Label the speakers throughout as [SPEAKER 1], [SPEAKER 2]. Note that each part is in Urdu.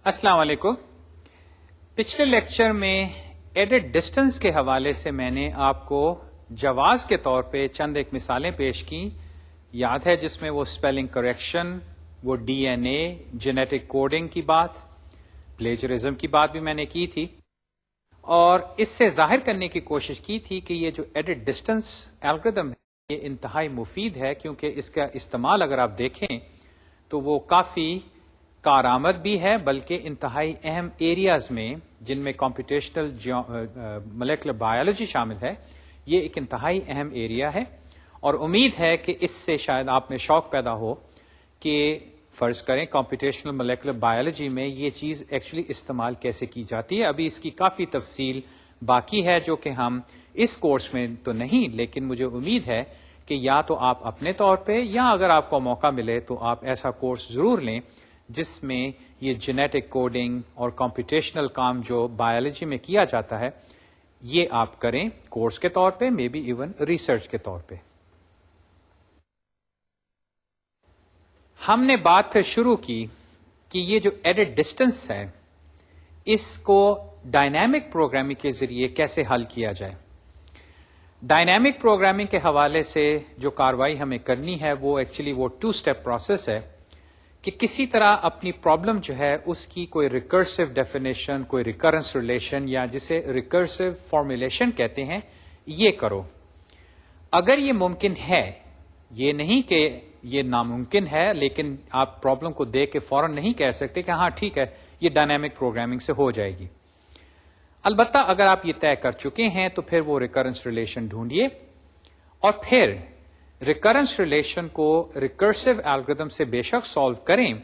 [SPEAKER 1] السلام علیکم. پچھلے لیکچر میں ایڈٹ ڈسٹنس کے حوالے سے میں نے آپ کو جواز کے طور پہ چند ایک مثالیں پیش کی یاد ہے، جس میں وہ اسپیلنگ کریکشن، وہ D N A genetic coding کی بات، پلیجرزم کی بات بھی میں نے کی تھی، اور اس سے ظاہر کرنے کی کوشش کی تھی کہ یہ جو ایڈٹ ڈسٹنس الگورتھم ہے یہ انتہائی مفید ہے، کیونکہ اس کا استعمال اگر آپ دیکھیں تو وہ کافی کارآمد بھی ہے، بلکہ انتہائی اہم ایریاز میں جن میں کمپیوٹیشنل مولیکولر بایولوجی شامل ہے، یہ ایک انتہائی اہم ایریا ہے. اور امید ہے کہ اس سے شاید آپ میں شوق پیدا ہو کہ فرض کریں کمپیوٹیشنل مولیکولر بایولوجی میں یہ چیز ایکچولی استعمال کیسے کی جاتی ہے. ابھی اس کی کافی تفصیل باقی ہے جو کہ ہم اس کورس میں تو نہیں، لیکن مجھے امید ہے کہ یا تو آپ اپنے طور پہ یا اگر آپ کو موقع ملے تو آپ ایسا کورس ضرور لیں جس میں یہ جینیٹک کوڈنگ اور کمپیوٹیشنل کام جو بایولوجی میں کیا جاتا ہے یہ آپ کریں کورس کے طور پہ، مے بی ایون ریسرچ کے طور پہ. ہم نے بات پھر شروع کی کہ یہ جو ایڈٹ ڈسٹنس ہے اس کو ڈائنامک پروگرامنگ کے ذریعے کیسے حل کیا جائے. ڈائنامک پروگرامنگ کے حوالے سے جو کاروائی ہمیں کرنی ہے وہ ایکچولی وہ 2 اسٹیپ پروسیس ہے کہ کسی طرح اپنی پرابلم جو ہے اس کی کوئی ریکرسو ڈیفینیشن، کوئی ریکرنس ریلیشن یا جسے ریکرسو فارمولیشن کہتے ہیں یہ کرو. اگر یہ ممکن ہے، یہ نہیں کہ یہ ناممکن ہے، لیکن آپ پرابلم کو دیکھ کے فوراً نہیں کہہ سکتے کہ ہاں ٹھیک ہے یہ ڈائنامک پروگرامنگ سے ہو جائے گی. البتہ اگر آپ یہ طے کر چکے ہیں تو پھر وہ ریکرنس ریلیشن ڈھونڈیے اور پھر ریکرنس ریلیشن کو ریکرسو الگورتھم سے بے شک سالو کریں،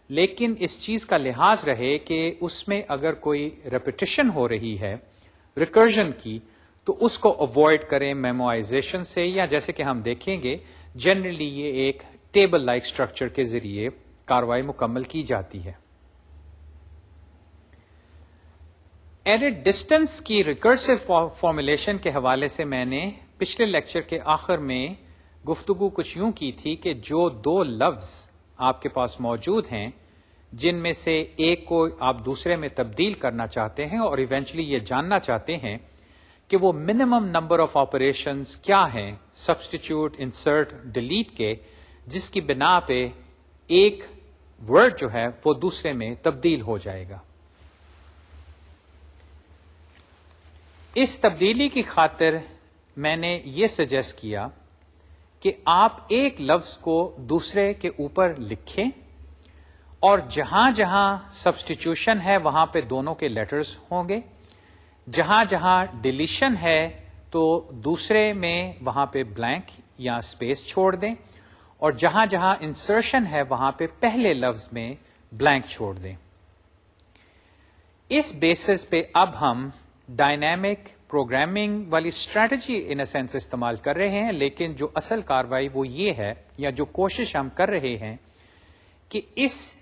[SPEAKER 1] لیکن اس چیز کا لحاظ رہے کہ اس میں اگر کوئی ریپیٹیشن ہو رہی ہے ریکرجن کی تو اس کو اوائڈ کریں میموائزیشن سے، یا جیسے کہ ہم دیکھیں گے جنرلی یہ ایک ٹیبل لائک اسٹرکچر کے ذریعے کاروائی مکمل کی جاتی ہے. ایڈٹ ڈسٹنس کی ریکرسو فارمولیشن کے حوالے سے میں نے پچھلے لیکچر کے آخر میں گفتگو کچھ یوں کی تھی کہ جو 2 لفظ آپ کے پاس موجود ہیں جن میں سے ایک کو آپ دوسرے میں تبدیل کرنا چاہتے ہیں اور ایونچولی یہ جاننا چاہتے ہیں کہ وہ منیمم نمبر آف آپریشنز کیا ہیں سبسٹیچیوٹ، انسرٹ، ڈیلیٹ کے، جس کی بنا پہ ایک ورڈ جو ہے وہ دوسرے میں تبدیل ہو جائے گا. اس تبدیلی کی خاطر میں نے یہ سجیسٹ کیا کہ آپ ایک لفظ کو دوسرے کے اوپر لکھیں اور جہاں جہاں سبسٹیچیوشن ہے وہاں پہ دونوں کے لیٹرز ہوں گے، جہاں جہاں ڈیلیشن ہے تو دوسرے میں وہاں پہ بلینک یا اسپیس چھوڑ دیں، اور جہاں جہاں انسرشن ہے وہاں پہ پہلے لفظ میں بلینک چھوڑ دیں. اس بیسس پہ اب ہم ڈائنامک پروگرامنگ والی اسٹریٹجی ان اے سینس استعمال کر رہے ہیں، لیکن جو اصل کاروائی وہ یہ ہے یا جو کوشش ہم کر رہے ہیں کہ اس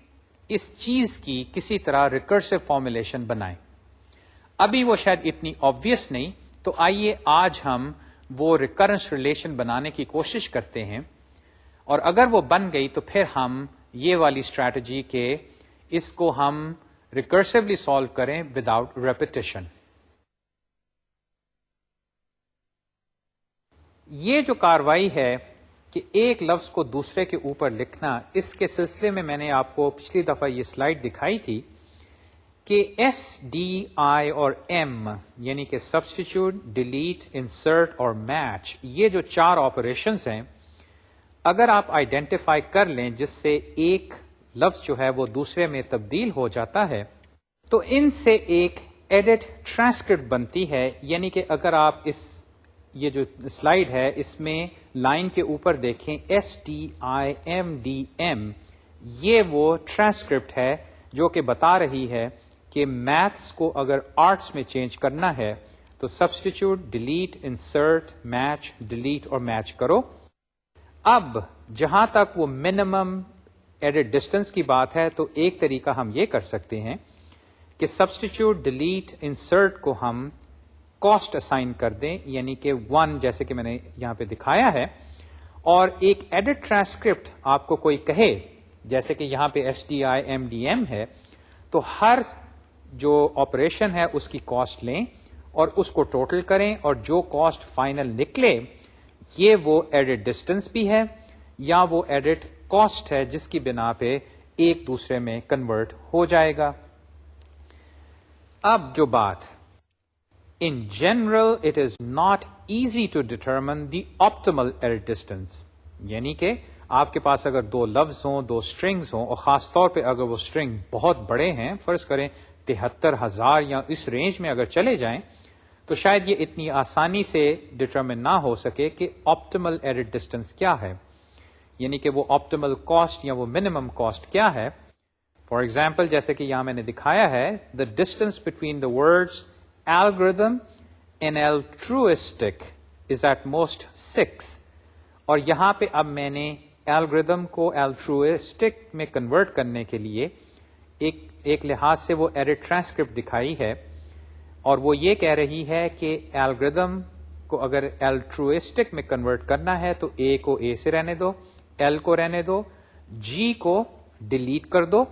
[SPEAKER 1] چیز کی کسی طرح ریکرسو فارمولیشن بنائیں. ابھی وہ شاید اتنی آبویس نہیں، تو آئیے آج ہم وہ ریکرنس ریلیشن بنانے کی کوشش کرتے ہیں، اور اگر وہ بن گئی تو پھر ہم یہ والی اسٹریٹجی کہ اس کو ہم ریکرسولی سالو کریں وداؤٹ ریپیٹیشن. یہ جو کاروائی ہے کہ ایک لفظ کو دوسرے کے اوپر لکھنا، اس کے سلسلے میں نے آپ کو پچھلی دفعہ یہ سلائیڈ دکھائی تھی کہ ایس ڈی آئی اور ایم یعنی کہ سبسٹیچیوٹ، ڈیلیٹ، انسرٹ اور میچ، یہ جو 4 آپریشنز ہیں اگر آپ آئیڈینٹیفائی کر لیں جس سے ایک لفظ جو ہے وہ دوسرے میں تبدیل ہو جاتا ہے تو ان سے ایک ایڈٹ ٹرانسکرپٹ بنتی ہے. یعنی کہ اگر آپ یہ جو سلائیڈ ہے اس میں لائن کے اوپر دیکھیں STIMDM، یہ وہ ٹرانسکرپٹ ہے جو کہ بتا رہی ہے کہ میتھس کو اگر آرٹس میں چینج کرنا ہے تو substitute, delete, insert, match, delete اور میچ کرو. اب جہاں تک وہ منیمم ایڈٹ ڈسٹنس کی بات ہے تو ایک طریقہ ہم یہ کر سکتے ہیں کہ سبسٹیچیوٹ، ڈیلیٹ، انسرٹ کو ہم کاسٹ اسائن کر دیں، یعنی کہ 1 جیسے کہ میں نے یہاں پہ دکھایا ہے، اور ایک ایڈٹ ٹرانسکرپٹ آپ کو کوئی کہے جیسے کہ یہاں پہ STIMDM ہے تو ہر جو آپریشن ہے اس کی کاسٹ لیں اور اس کو ٹوٹل کریں، اور جو کاسٹ فائنل نکلے یہ وہ ایڈڈ ڈسٹینس بھی ہے یا وہ ایڈڈ کاسٹ ہے جس کی بنا پہ ایک دوسرے میں کنورٹ ہو جائے گا. اب جو بات، in general it is not easy to determine the optimal edit distance, یعنی کہ آپ کے پاس اگر دو لفظ ہوں، دو اسٹرنگز ہوں، اور خاص طور پہ اگر وہ اسٹرنگ بہت بڑے ہیں، فرض کریں 73,000 یا اس رینج میں اگر چلے جائیں، تو شاید یہ اتنی آسانی سے ڈٹرمن نہ ہو سکے کہ آپٹیمل ایڈڈ ڈسٹینس کیا ہے، یعنی کہ وہ آپٹیمل کاسٹ یا وہ منیمم کاسٹ کیا ہے. فار ایگزامپل جیسے کہ یہاں میں نے دکھایا ہے، the distance between the words algorithm and altruistic is at most 6، اور یہاں پہ اب میں نے algorithm کو altruistic میں کنورٹ کرنے کے لیے ایک لحاظ سے وہ ایڈٹ ٹرانسکرپٹ دکھائی ہے، اور وہ یہ کہہ رہی ہے کہ algorithm کو اگر altruistic میں کنورٹ کرنا ہے تو A کو A سے رہنے دو، L کو رہنے دو، G کو ڈیلیٹ کر دو،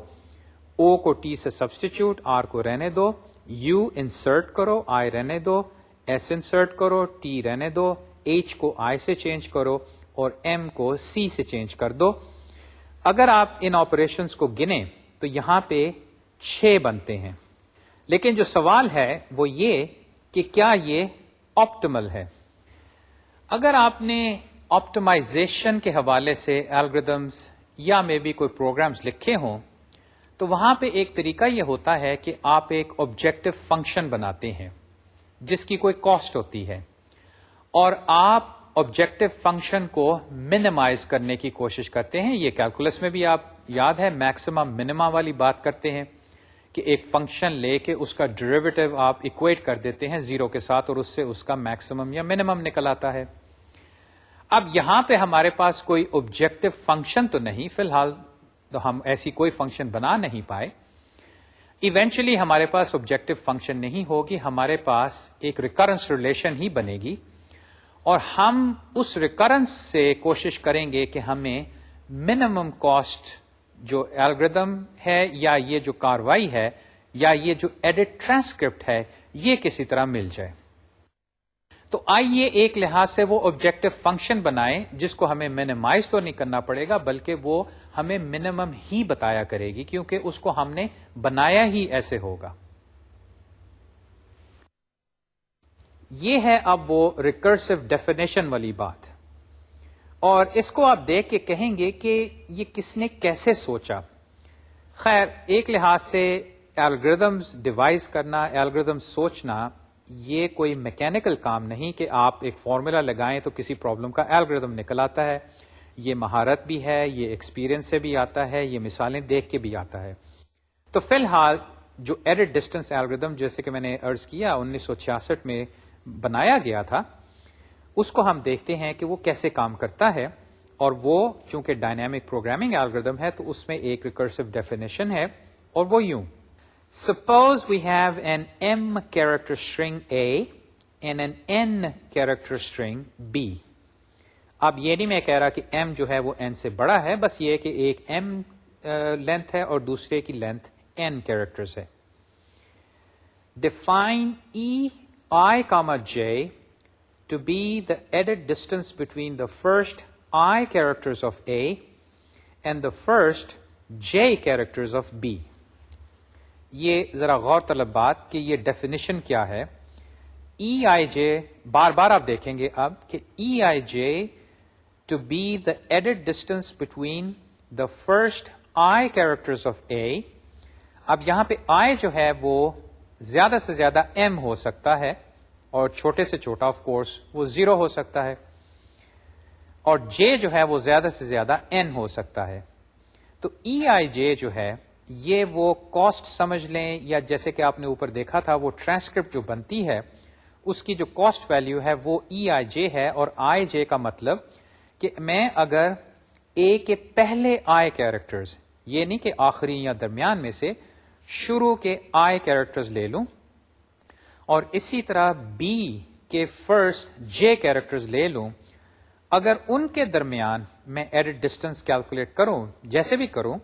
[SPEAKER 1] O کو T سے سبسٹیچیوٹ، R کو رہنے دو، U انسرٹ کرو، I رہنے دو، S انسرٹ کرو، T رہنے دو، H کو I سے چینج کرو، اور M کو C سے چینج کر دو. اگر آپ ان آپریشنز کو گنیں تو یہاں پہ 6 بنتے ہیں، لیکن جو سوال ہے وہ یہ کہ کیا یہ آپٹیمل ہے. اگر آپ نے آپٹیمائزیشن کے حوالے سے الگوریدمز یا میں بھی کوئی پروگرامز لکھے ہوں تو وہاں پہ ایک طریقہ یہ ہوتا ہے کہ آپ ایک آبجیکٹو فنکشن بناتے ہیں جس کی کوئی کاسٹ ہوتی ہے، اور آپ آبجیکٹو فنکشن کو منیمائز کرنے کی کوشش کرتے ہیں. یہ کیلکولس میں بھی آپ یاد ہے میکسیمم منیما والی بات کرتے ہیں کہ ایک فنکشن لے کے اس کا ڈیریویٹو آپ اکویٹ کر دیتے ہیں زیرو کے ساتھ، اور اس سے اس کا میکسیمم یا منیمم نکل آتا ہے. اب یہاں پہ ہمارے پاس کوئی آبجیکٹو فنکشن تو نہیں، فی الحال تو ہم ایسی کوئی فنکشن بنا نہیں پائے. ایونچولی ہمارے پاس آبجیکٹو فنکشن نہیں ہوگی، ہمارے پاس ایک ریکرنس ریلیشن ہی بنے گی، اور ہم اس ریکرنس سے کوشش کریں گے کہ ہمیں منیمم کاسٹ جو الگوریدم ہے یا یہ جو کاروائی ہے یا یہ جو ایڈٹ ٹرانسکرپٹ ہے یہ کسی طرح مل جائے. تو آئیے ایک لحاظ سے وہ آبجیکٹو فنکشن بنائیں جس کو ہمیں منیمائز تو نہیں کرنا پڑے گا بلکہ وہ ہمیں منیمم ہی بتایا کرے گی، کیونکہ اس کو ہم نے بنایا ہی ایسے ہوگا. یہ ہے اب وہ ریکرسو ڈیفینیشن والی بات، اور اس کو آپ دیکھ کے کہیں گے کہ یہ کس نے کیسے سوچا. خیر، ایک لحاظ سے الگوریدمز ڈیوائز کرنا، الگوریدم سوچنا، یہ کوئی میکینیکل کام نہیں کہ آپ ایک فارمولا لگائیں تو کسی پرابلم کا الگوریدم نکل آتا ہے. یہ مہارت بھی ہے، یہ ایکسپیرینس سے بھی آتا ہے، یہ مثالیں دیکھ کے بھی آتا ہے. تو فی الحال جو ایڈٹ ڈسٹینس الگوریدم جیسے کہ میں نے عرض کیا 1966 میں بنایا گیا تھا، اس کو ہم دیکھتے ہیں کہ وہ کیسے کام کرتا ہے. اور وہ چونکہ ڈائنامک پروگرامنگ الگوریدم ہے تو اس میں ایک ریکرسو ڈیفینیشن ہے، اور وہ یوں: Suppose we have an M character string A and an N character string B. اب یہ نہیں میں کہہ رہا کہ M جو ہے وہ N سے بڑا ہے، بس یہ کہ ایک M لینتھ ہے اور دوسرے کی لینتھ N کیریکٹرز ہے. Define I, J to be the edit distance between the first I characters of A and the first J characters of B. یہ ذرا غور طلب بات کہ یہ ڈیفینیشن کیا ہے. EIJ بار بار آپ دیکھیں گے اب کہ EIJ to be the edit distance between the first I characters of A. اب یہاں پہ I جو ہے وہ زیادہ سے زیادہ M ہو سکتا ہے، اور چھوٹے سے چھوٹا آف کورس وہ 0 ہو سکتا ہے، اور J جو ہے وہ زیادہ سے زیادہ N ہو سکتا ہے. تو EIJ جو ہے یہ وہ کاسٹ سمجھ لیں، یا جیسے کہ آپ نے اوپر دیکھا تھا وہ ٹرانسکرپٹ جو بنتی ہے اس کی جو کاسٹ ویلیو ہے وہ EIJ ہے. اور IJ کا مطلب کہ میں اگر A کے پہلے I کیریکٹرز، یہ نہیں کہ آخری یا درمیان میں سے، شروع کے I کیریکٹرز لے لوں، اور اسی طرح B کے فرسٹ J کیریکٹرز لے لوں، اگر ان کے درمیان میں ایڈٹ ڈسٹینس کیلکولیٹ کروں جیسے بھی کروں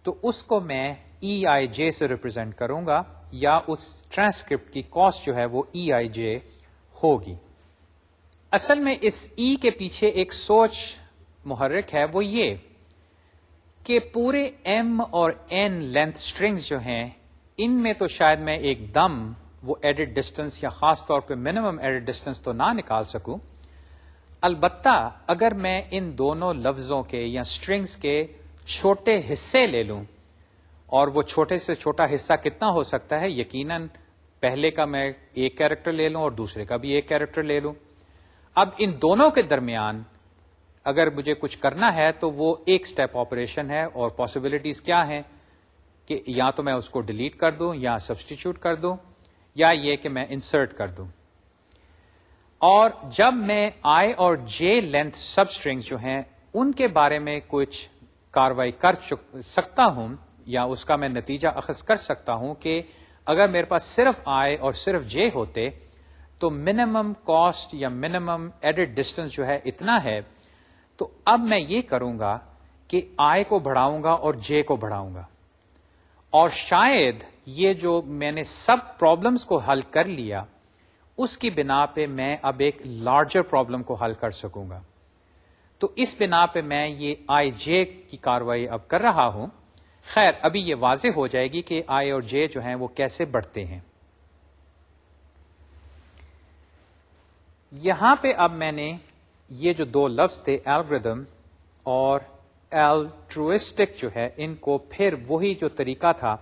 [SPEAKER 1] تو اس کو میں ای آئی جے سے ریپرزینٹ کروں گا یا اس ٹرانسکرپٹ کی کاسٹ جو ہے وہ ای آئی جے ہوگی. اصل میں اس ای کے پیچھے ایک سوچ محرک ہے، وہ یہ کہ پورے ایم اور این لینتھ اسٹرنگز جو ہیں ان میں تو شاید میں ایک دم وہ ایڈٹ ڈسٹینس یا خاص طور پہ منیمم ایڈٹ ڈسٹینس تو نہ نکال سکوں. البتہ اگر میں ان دونوں لفظوں کے یا اسٹرنگز کے چھوٹے حصے لے لوں، اور وہ چھوٹے سے چھوٹا حصہ کتنا ہو سکتا ہے، یقیناً پہلے کا میں ایک کیریکٹر لے لوں اور دوسرے کا بھی ایک کیریکٹر لے لوں. اب ان دونوں کے درمیان اگر مجھے کچھ کرنا ہے تو وہ ایک سٹیپ آپریشن ہے، اور پاسبلٹیز کیا ہیں کہ یا تو میں اس کو ڈیلیٹ کر دوں یا سبسٹیچیوٹ کر دوں یا یہ کہ میں انسرٹ کر دوں. اور جب میں آئی اور جے لینتھ سب اسٹرنگ جو ہیں ان کے بارے میں کچھ کاروائی کر سکتا ہوں یا اس کا میں نتیجہ اخذ کر سکتا ہوں کہ اگر میرے پاس صرف آئی اور صرف جے ہوتے تو منیمم کاسٹ یا منیمم ایڈٹ ڈسٹینس جو ہے اتنا ہے، تو اب میں یہ کروں گا کہ آئی کو بڑھاؤں گا اور جے کو بڑھاؤں گا، اور شاید یہ جو میں نے سب پرابلمس کو حل کر لیا اس کی بنا پہ میں اب ایک لارجر پرابلم کو حل کر سکوں گا. تو اس بنا پہ میں یہ آئی جے کی کاروائی اب کر رہا ہوں. خیر ابھی یہ واضح ہو جائے گی کہ آئی اور جے جو ہیں وہ کیسے بڑھتے ہیں. یہاں پہ اب میں نے یہ جو دو لفظ تھے الگوریدم اور الٹروئسٹک جو ہے ان کو پھر وہی جو طریقہ تھا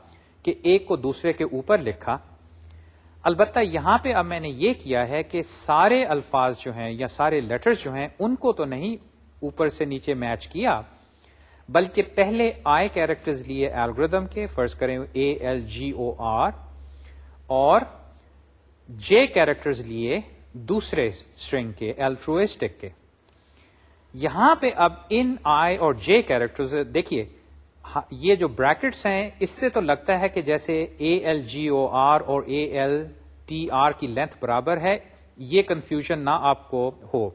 [SPEAKER 1] کہ ایک کو دوسرے کے اوپر لکھا. البتہ یہاں پہ اب میں نے یہ کیا ہے کہ سارے الفاظ جو ہیں یا سارے لیٹرز جو ہیں ان کو تو نہیں اوپر سے نیچے میچ کیا، بلکہ پہلے آئی کیریکٹرز لیے الگوریدم کے، فرض کریں ALGOR، اور جے کیریکٹرز لیے دوسرے اسٹرنگ کے الٹروئسٹک کے. یہاں پہ اب ان آئی اور جے کیریکٹرز دیکھیے، یہ جو بریکٹس ہیں اس سے تو لگتا ہے کہ جیسے ALGOR اور ALTR کی لینتھ برابر ہے. یہ کنفیوژن نہ آپ کو ہو.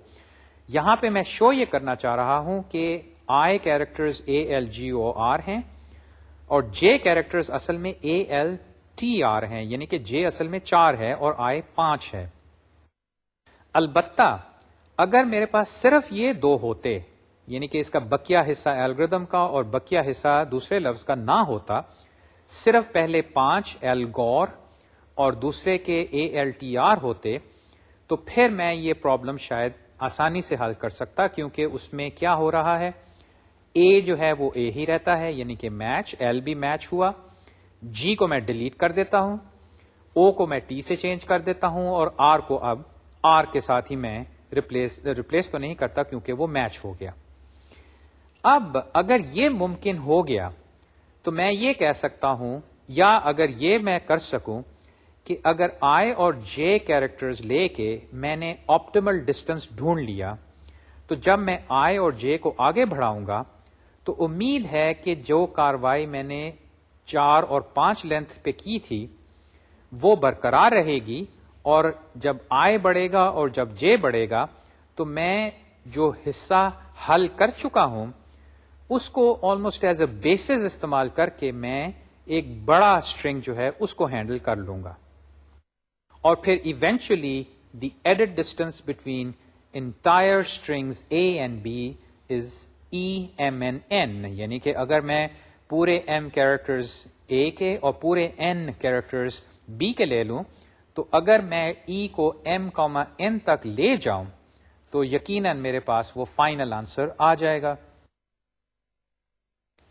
[SPEAKER 1] یہاں پہ میں شو یہ کرنا چاہ رہا ہوں کہ آئی کیریکٹرز ALGOR ہیں اور جے کیریکٹرز اصل میں ALTR ہیں، یعنی کہ جے اصل میں 4 ہے اور آئی 5 ہے. البتہ اگر میرے پاس صرف یہ دو ہوتے، یعنی کہ اس کا بقیہ حصہ الگوریدم کا اور بقیہ حصہ دوسرے لفظ کا نہ ہوتا، صرف پہلے 5 الگور اور دوسرے کے ALTR ہوتے، تو پھر میں یہ پرابلم شاید آسانی سے حل کر سکتا، کیونکہ اس میں کیا ہو رہا ہے، A جو ہے وہ A ہی رہتا ہے، یعنی کہ میچ، L بھی میچ ہوا، G کو میں ڈیلیٹ کر دیتا ہوں، O کو میں T سے چینج کر دیتا ہوں، اور R کو اب R کے ساتھ ہی میں ریپلیس تو نہیں کرتا کیونکہ وہ میچ ہو گیا. اب اگر یہ ممکن ہو گیا تو میں یہ کہہ سکتا ہوں، یا اگر یہ میں کر سکوں کہ اگر آئی اور جے کیریکٹرز لے کے میں نے آپٹیمل ڈسٹینس ڈھونڈ لیا، تو جب میں آئی اور جے کو آگے بڑھاؤں گا تو امید ہے کہ جو کاروائی میں نے 4 اور 5 لینتھ پہ کی تھی وہ برقرار رہے گی، اور جب آئی بڑھے گا اور جب جے بڑھے گا تو میں جو حصہ حل کر چکا ہوں اس کو آلموسٹ ایز اے بیسز استعمال کر کے میں ایک بڑا اسٹرنگ جو ہے اس کو ہینڈل کر لوں گا. اور پھر eventually the edit distance between entire strings A and B is EMNN، یعنی کہ اگر میں پورے M کیریکٹرز A کے اور پورے N کیریکٹرز B کے لے لوں، تو اگر میں E کو M, N تک لے جاؤں تو یقیناً میرے پاس وہ فائنل آنسر آ جائے گا.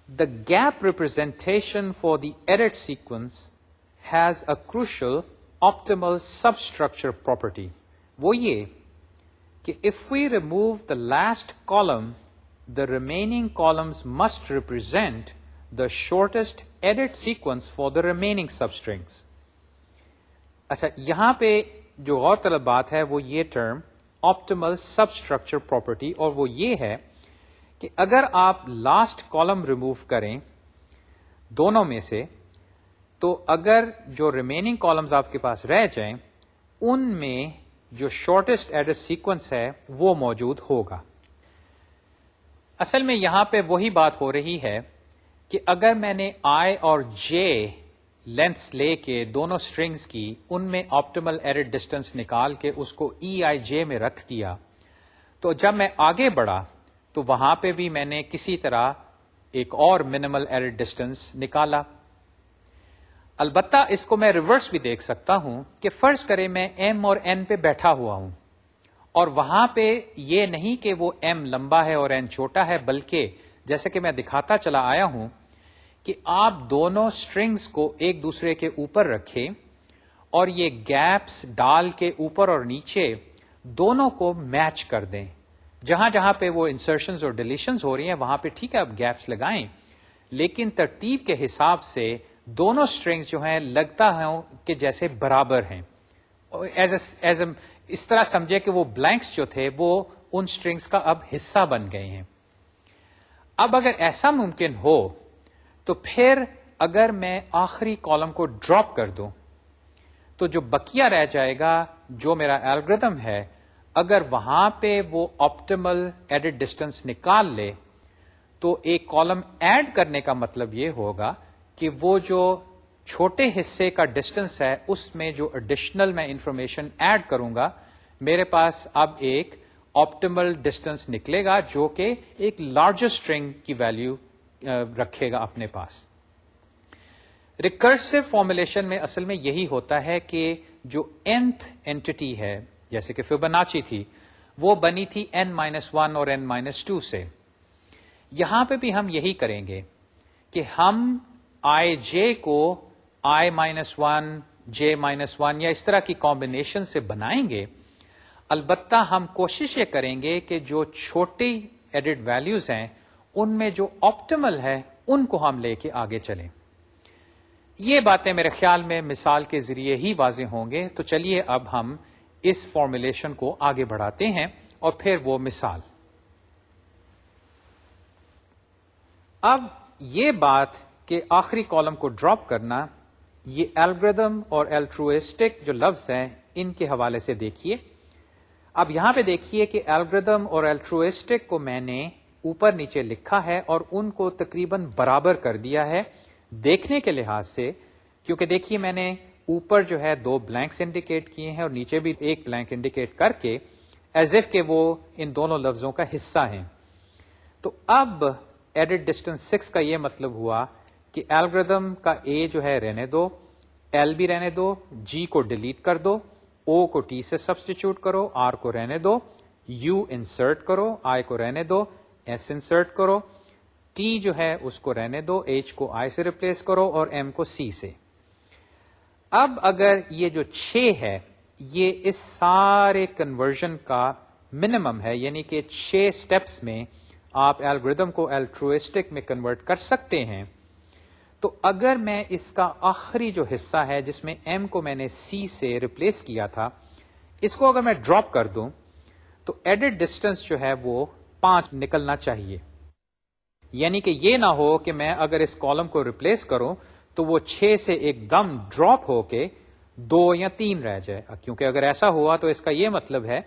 [SPEAKER 1] The gap representation for the edit sequence has a crucial optimal substructure property. وہ یہ کہ if we remove the last column, the remaining columns must represent the shortest edit sequence for the remaining substrings. اچھا، یہاں پہ جو غور طلب بات ہے وہ یہ ٹرم آپٹیمل سب اسٹرکچر پراپرٹی، اور وہ یہ ہے کہ اگر آپ لاسٹ کالم ریموو کریں دونوں میں سے، تو اگر جو ریمیننگ کالمز آپ کے پاس رہ جائیں ان میں جو شارٹیسٹ ایڈٹ سیکوینس ہے وہ موجود ہوگا. اصل میں یہاں پہ وہی بات ہو رہی ہے کہ اگر میں نے آئی اور جے لینتھس لے کے دونوں اسٹرنگس کی ان میں آپٹیمل ایڈٹ ڈسٹینس نکال کے اس کو ای آئی جے میں رکھ دیا، تو جب میں آگے بڑھا تو وہاں پہ بھی میں نے کسی طرح ایک اور منیمل ایڈٹ ڈسٹینس نکالا. البتہ اس کو میں ریورس بھی دیکھ سکتا ہوں کہ فرض کرے میں ایم اور این پہ بیٹھا ہوا ہوں اور وہاں پہ یہ نہیں کہ وہ ایم لمبا ہے اور این چھوٹا ہے، بلکہ جیسے کہ میں دکھاتا چلا آیا ہوں کہ آپ دونوں اسٹرنگس کو ایک دوسرے کے اوپر رکھیں اور یہ گیپس ڈال کے اوپر اور نیچے دونوں کو میچ کر دیں. جہاں جہاں پہ وہ انسرشنز اور ڈیلیشنز ہو رہی ہیں وہاں پہ ٹھیک ہے آپ گیپس لگائیں، لیکن ترتیب کے حساب سے دونوں اسٹرنگس جو ہیں لگتا ہے کہ جیسے برابر ہیں. اس طرح سمجھے کہ وہ بلینکس جو تھے وہ ان اسٹرنگس کا اب حصہ بن گئے ہیں. اب اگر ایسا ممکن ہو تو پھر اگر میں آخری کالم کو ڈراپ کر دوں تو جو بقیہ رہ جائے گا جو میرا الگوریتھم ہے، اگر وہاں پہ وہ آپٹیمل ایڈٹ ڈسٹینس نکال لے تو ایک کالم ایڈ کرنے کا مطلب یہ ہوگا کہ وہ جو چھوٹے حصے کا ڈسٹینس ہے اس میں جو ایڈیشنل میں انفارمیشن ایڈ کروں گا میرے پاس اب ایک آپٹیمل ڈسٹینس نکلے گا جو کہ ایک لارجر اسٹرنگ کی ویلیو رکھے گا اپنے پاس. ریکرسو فارمولیشن میں اصل میں یہی ہوتا ہے کہ جو nth اینٹی ہے جیسے کہ فیبوناچی تھی وہ بنی تھی n-1 اور n-2 سے. یہاں پہ بھی ہم یہی کریں گے کہ ہم آئی جے کو i-1 j-1 یا اس طرح کی کمبینیشن سے بنائیں گے. البتہ ہم کوشش یہ کریں گے کہ جو چھوٹی ایڈٹ ویلیوز ہیں ان میں جو آپٹیمل ہے ان کو ہم لے کے آگے چلیں. یہ باتیں میرے خیال میں مثال کے ذریعے ہی واضح ہوں گے. تو چلیے اب ہم اس فارمولیشن کو آگے بڑھاتے ہیں اور پھر وہ مثال. اب یہ بات کہ آخری کالم کو ڈراپ کرنا، یہ الگوریتھم اور الٹروئسٹک جو لفظ ہیں ان کے حوالے سے دیکھیے. اب یہاں پہ دیکھیے کہ الگوریتھم اور الٹروئسٹک کو میں نے اوپر نیچے لکھا ہے اور ان کو تقریباً برابر کر دیا ہے دیکھنے کے لحاظ سے، کیونکہ دیکھیے میں نے اوپر جو ہے 2 بلینکس انڈیکیٹ کیے ہیں اور نیچے بھی ایک بلینک انڈیکیٹ کر کے ایز اف کہ وہ ان دونوں لفظوں کا حصہ ہیں. تو اب ایڈٹ ڈسٹینس 6 کا یہ مطلب ہوا کہ الگوریتھم کا اے جو ہے رہنے دو، ایل بھی رہنے دو، جی کو ڈیلیٹ کر دو، او کو ٹی سے سبسٹیچیوٹ کرو، آر کو رہنے دو، یو انسرٹ کرو، آئی کو رہنے دو، ایس انسرٹ کرو، ٹی جو ہے اس کو رہنے دو، ایچ کو آئی سے ریپلیس کرو اور ایم کو سی سے. اب اگر یہ جو 6 ہے یہ اس سارے کنورژن کا منیمم ہے، یعنی کہ 6 سٹیپس میں آپ الگوریتھم کو الٹروئسٹک میں کنورٹ کر سکتے ہیں. تو اگر میں اس کا آخری جو حصہ ہے جس میں ایم کو میں نے سی سے ریپلیس کیا تھا اس کو اگر میں ڈراپ کر دوں تو ایڈٹ ڈسٹینس جو ہے وہ 5 نکلنا چاہیے. یعنی کہ یہ نہ ہو کہ میں اگر اس کالم کو ریپلیس کروں تو وہ 6 سے ایک دم ڈراپ ہو کے 2 یا 3 رہ جائے، کیونکہ اگر ایسا ہوا تو اس کا یہ مطلب ہے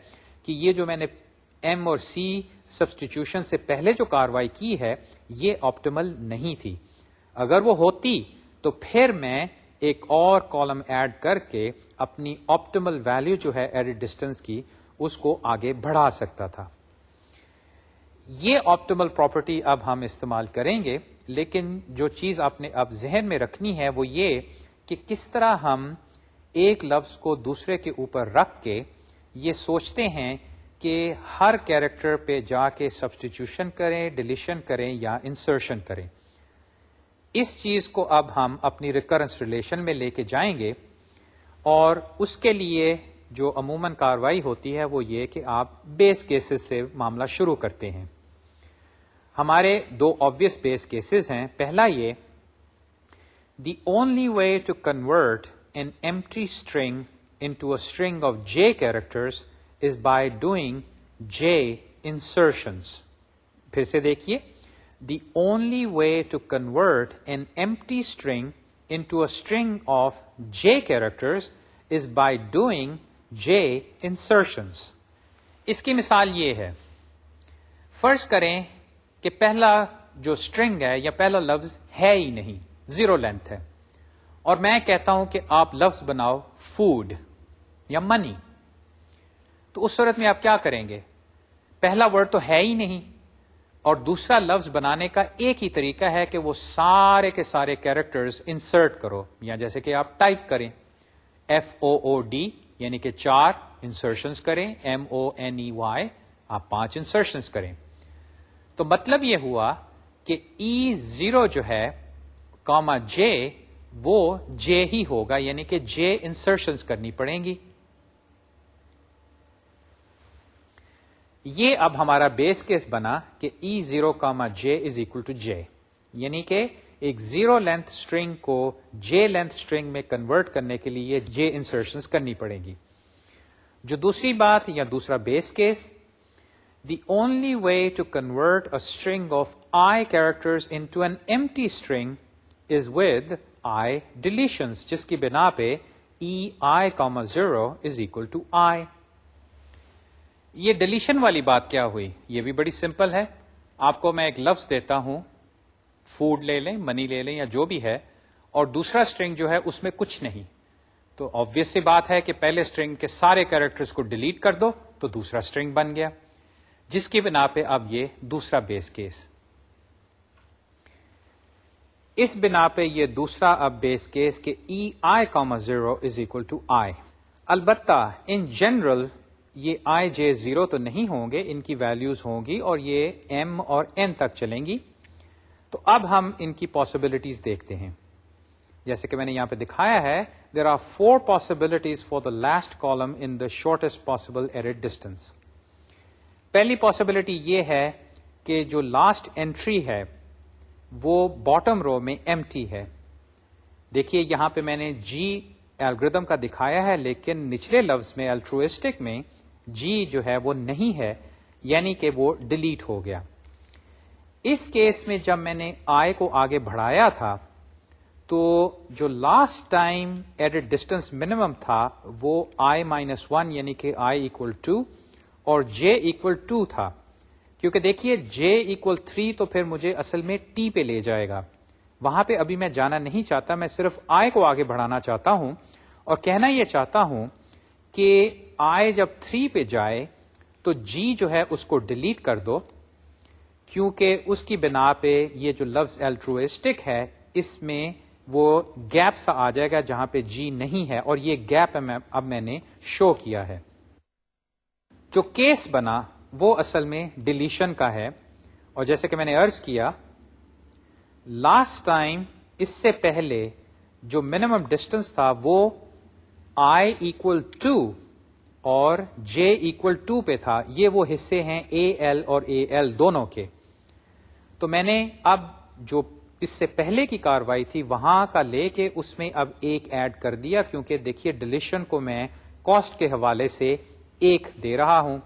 [SPEAKER 1] کہ یہ جو میں نے ایم اور سی سبسٹیٹیوشن سے پہلے جو کاروائی کی ہے یہ آپٹیمل نہیں تھی. اگر وہ ہوتی تو پھر میں ایک اور کالم ایڈ کر کے اپنی آپٹیمل ویلیو جو ہے ایڈٹ ڈسٹینس کی اس کو آگے بڑھا سکتا تھا. یہ آپٹیمل پراپرٹی اب ہم استعمال کریں گے، لیکن جو چیز آپ نے اب ذہن میں رکھنی ہے وہ یہ کہ کس طرح ہم ایک لفظ کو دوسرے کے اوپر رکھ کے یہ سوچتے ہیں کہ ہر کیریکٹر پہ جا کے سبسٹیٹیوشن کریں، ڈیلیشن کریں یا انسرشن کریں. اس چیز کو اب ہم اپنی ریکرنس ریلیشن میں لے کے جائیں گے اور اس کے لیے جو عموماً کاروائی ہوتی ہے وہ یہ کہ آپ بیس کیسز سے معاملہ شروع کرتے ہیں. ہمارے 2 obvious بیس کیسز ہیں. پہلا یہ the only way to convert an empty string into a string of j characters is by doing j insertions. پھر سے دیکھیے the only way to convert an empty string into a string of j characters is by doing j insertions. اس کی مثال یہ ہے، فرض کریں کہ پہلا جو اسٹرنگ ہے یا پہلا لفظ ہے ہی نہیں, زیرو لینتھ ہے, اور میں کہتا ہوں کہ آپ لفظ بناؤ فوڈ یا منی, تو اس صورت میں آپ کیا کریں گے؟ پہلا ورڈ تو ہے ہی نہیں, اور دوسرا لفظ بنانے کا ایک ہی طریقہ ہے کہ وہ سارے کے سارے کیریکٹرز انسرٹ کرو, یا جیسے کہ آپ ٹائپ کریں FOOD یعنی کہ 4 انسرشنز کریں, MONEY آپ 5 انسرشنز کریں. تو مطلب یہ ہوا کہ E0 جو ہے کاما J وہ J ہی ہوگا, یعنی کہ J انسرشنز کرنی پڑیں گی. یہ اب ہمارا بیس کیس بنا کہ E0 comma J is equal to J, یعنی کہ ایک زیرو لینتھ اسٹرنگ کو J لینتھ اسٹرنگ میں کنورٹ کرنے کے لیے J انسرشنز کرنی پڑے گی. جو دوسری بات یا دوسرا base case, the only way to convert a string of I characters into an empty string is with I deletions, جس کی بنا پہ EI comma 0 is equal to I. یہ ڈیلیشن والی بات کیا ہوئی؟ یہ بھی بڑی سمپل ہے. آپ کو میں ایک لفظ دیتا ہوں, فوڈ لے لیں, منی لے لیں, یا جو بھی ہے, اور دوسرا اسٹرنگ جو ہے اس میں کچھ نہیں, تو آبویس سی بات ہے کہ پہلے اسٹرنگ کے سارے کیریکٹرز کو ڈیلیٹ کر دو تو دوسرا اسٹرنگ بن گیا, جس کی بنا پہ اب یہ دوسرا بیس کیس. اس بنا پہ یہ دوسرا اب بیس کیس کہ EI comma 0 is equal to I. البتہ ان جنرل یہ I J 0 تو نہیں ہوں گے, ان کی ویلیوز ہوں گی اور یہ M اور N تک چلیں گی. تو اب ہم ان کی پاسبلٹیز دیکھتے ہیں. جیسے کہ میں نے یہاں پہ دکھایا ہے, there are 4 possibilities for the last column in the shortest possible edit distance. پہلی پاسبلٹی یہ ہے کہ جو لاسٹ انٹری ہے وہ باٹم رو میں ایمٹی ہے. دیکھیے یہاں پہ میں نے G الگوریدم کا دکھایا ہے, لیکن نچلے لفظ میں الٹروسٹک میں G جو ہے وہ نہیں ہے, یعنی کہ وہ ڈیلیٹ ہو گیا. اس کیس میں جب میں نے I کو آگے بڑھایا تھا تو جو last time added distance minimum تھا وہ I-1 یعنی کہ I equal 2 اور J equal 2 تھا. کیونکہ دیکھیے J equal 3 تو پھر مجھے اصل میں T پہ لے جائے گا, وہاں پہ ابھی میں جانا نہیں چاہتا, میں صرف I کو آگے بڑھانا چاہتا ہوں اور کہنا یہ چاہتا ہوں کہ I جب 3 پہ جائے تو G جو ہے اس کو ڈیلیٹ کر دو, کیونکہ اس کی بنا پہ یہ جو لفظ الٹروسٹک ہے اس میں وہ گیپ سا آ جائے گا جہاں پہ G نہیں ہے, اور یہ گیپ اب میں نے شو کیا ہے. جو کیس بنا وہ اصل میں ڈیلیشن کا ہے, اور جیسے کہ میں نے عرض کیا لاسٹ ٹائم اس سے پہلے جو منیمم ڈسٹینس تھا وہ I equal 2 اور J equal 2 پہ تھا. یہ وہ حصے ہیں AL اور AL دونوں کے. تو میں نے اب جو اس سے پہلے کی کاروائی تھی وہاں کا لے کے اس میں اب ایک ایڈ کر دیا, کیونکہ دیکھیے ڈیلیشن کو میں کاسٹ کے حوالے سے ایک دے رہا ہوں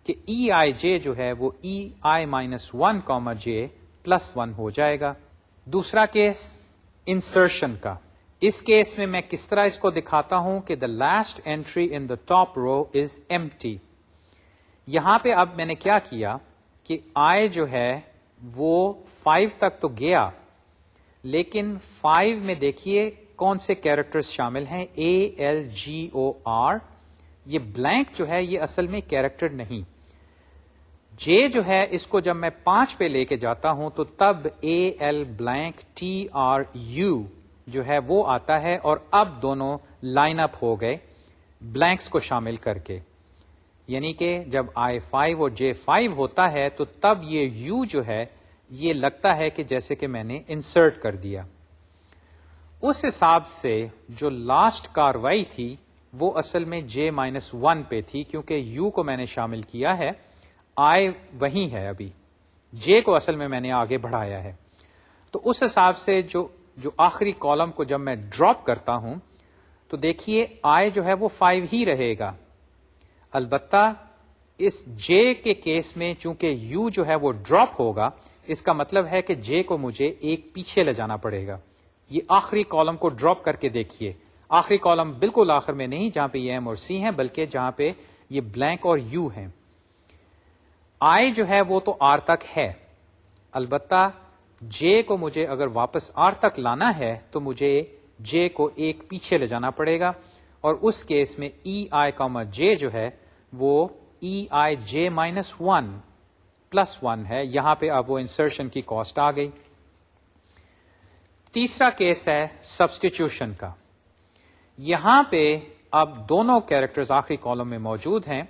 [SPEAKER 1] کہ EIJ جو ہے وہ EI-1 کاما J پلس 1 ہو جائے گا. دوسرا کیس انسرشن کا. اس کیس میں کس طرح اس کو دکھاتا ہوں کہ the last entry in the top row is empty. یہاں پہ اب میں نے کیا کیا کہ I جو ہے وہ 5 تک تو گیا, لیکن 5 میں دیکھیے کون سے کیریکٹرز شامل ہیں, ALGOR. یہ بلینک جو ہے یہ اصل میں کیریکٹر نہیں. J جو ہے اس کو جب میں 5 پہ لے کے جاتا ہوں تو تب AL بلینک TRU جو ہے وہ آتا ہے, اور اب دونوں لائن اپ ہو گئے بلینکس کو شامل کر کے, یعنی کہ جب I5 اور J5 ہوتا ہے تو تب یہ U جو ہے یہ لگتا ہے کہ جیسے کہ میں نے انسرٹ کر دیا. اس حساب سے جو لاسٹ کاروائی تھی وہ اصل میں J-1 پہ تھی, کیونکہ U کو میں نے شامل کیا ہے, I وہیں ہے, ابھی J کو اصل میں نے آگے بڑھایا ہے. تو اس حساب سے جو آخری کالم کو جب میں ڈراپ کرتا ہوں تو دیکھیے I جو ہے وہ 5 ہی رہے گا. البتہ اس J کے کیس میں چونکہ U جو ہے وہ ڈراپ ہوگا, اس کا مطلب ہے کہ J کو مجھے ایک پیچھے لے جانا پڑے گا. یہ آخری کالم کو ڈراپ کر کے دیکھیے, آخری کالم بالکل آخر میں نہیں جہاں پہ یہ M اور C ہیں, بلکہ جہاں پہ یہ بلینک اور U ہیں. I جو ہے وہ تو R تک ہے, البتہ جے کو مجھے اگر واپس آر تک لانا ہے تو مجھے جے کو ایک پیچھے لے جانا پڑے گا، اور اس کیس میں ای آئی کاما جے جو ہے وہ ای آئی جے مائنس 1 پلس 1 ہے. یہاں پہ اب وہ انسرشن کی کاسٹ آ گئی. تیسرا کیس ہے سبسٹیچیوشن کا. یہاں پہ اب دونوں کیریکٹرز آخری کالم میں موجود ہیں.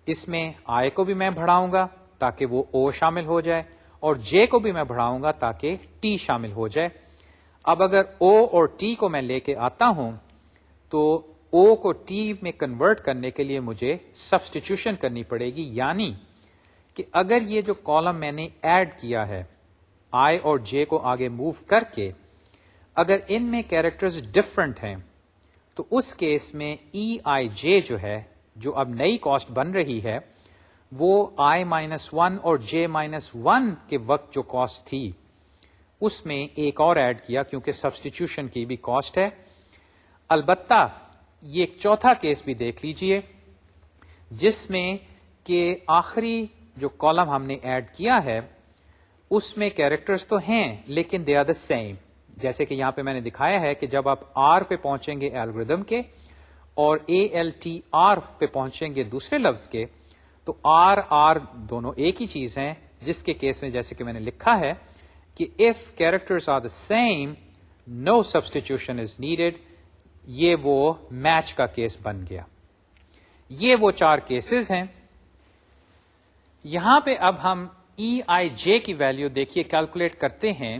[SPEAKER 1] اس میں آئی کو بھی میں بڑھاؤں گا تاکہ وہ او شامل ہو جائے، اور جے کو بھی میں بڑھاؤں گا تاکہ ٹی شامل ہو جائے. اب اگر او اور ٹی کو میں لے کے آتا ہوں تو او کو ٹی میں کنورٹ کرنے کے لیے مجھے سبسٹیچیوشن کرنی پڑے گی، یعنی کہ اگر یہ جو کالم میں نے ایڈ کیا ہے آئی اور جے کو آگے موو کر کے، اگر ان میں کیریکٹرز ڈفرنٹ ہیں تو اس کیس میں ای آئی جے جو ہے، جو اب نئی کاسٹ بن رہی ہے، وہ آئی مائنس 1 اور جے مائنس 1 کے وقت جو کاسٹ تھی اس میں ایک اور ایڈ کیا، کیونکہ سبسٹیچیوشن کی بھی کاسٹ ہے. البتہ یہ ایک چوتھا کیس بھی دیکھ لیجئے جس میں کہ آخری جو کالم ہم نے ایڈ کیا ہے اس میں کیریکٹرز تو ہیں لیکن دے آر دا سیم. جیسے کہ یہاں پہ میں نے دکھایا ہے کہ جب آپ آر پہ پہنچیں گے الگوریدم کے اور اے ایل ٹی آر پہ پہنچیں گے دوسرے لفظ کے، تو آر آر دونوں ایک ہی چیز ہیں، جس کے کیس میں جیسے کہ میں نے لکھا ہے کہ if characters are the same no substitution is needed. یہ وہ میچ کا کیس بن گیا. یہ وہ 4 کیسز ہیں. یہاں پہ اب ہم ای آئی جے کی ویلیو دیکھیے کیلکولیٹ کرتے ہیں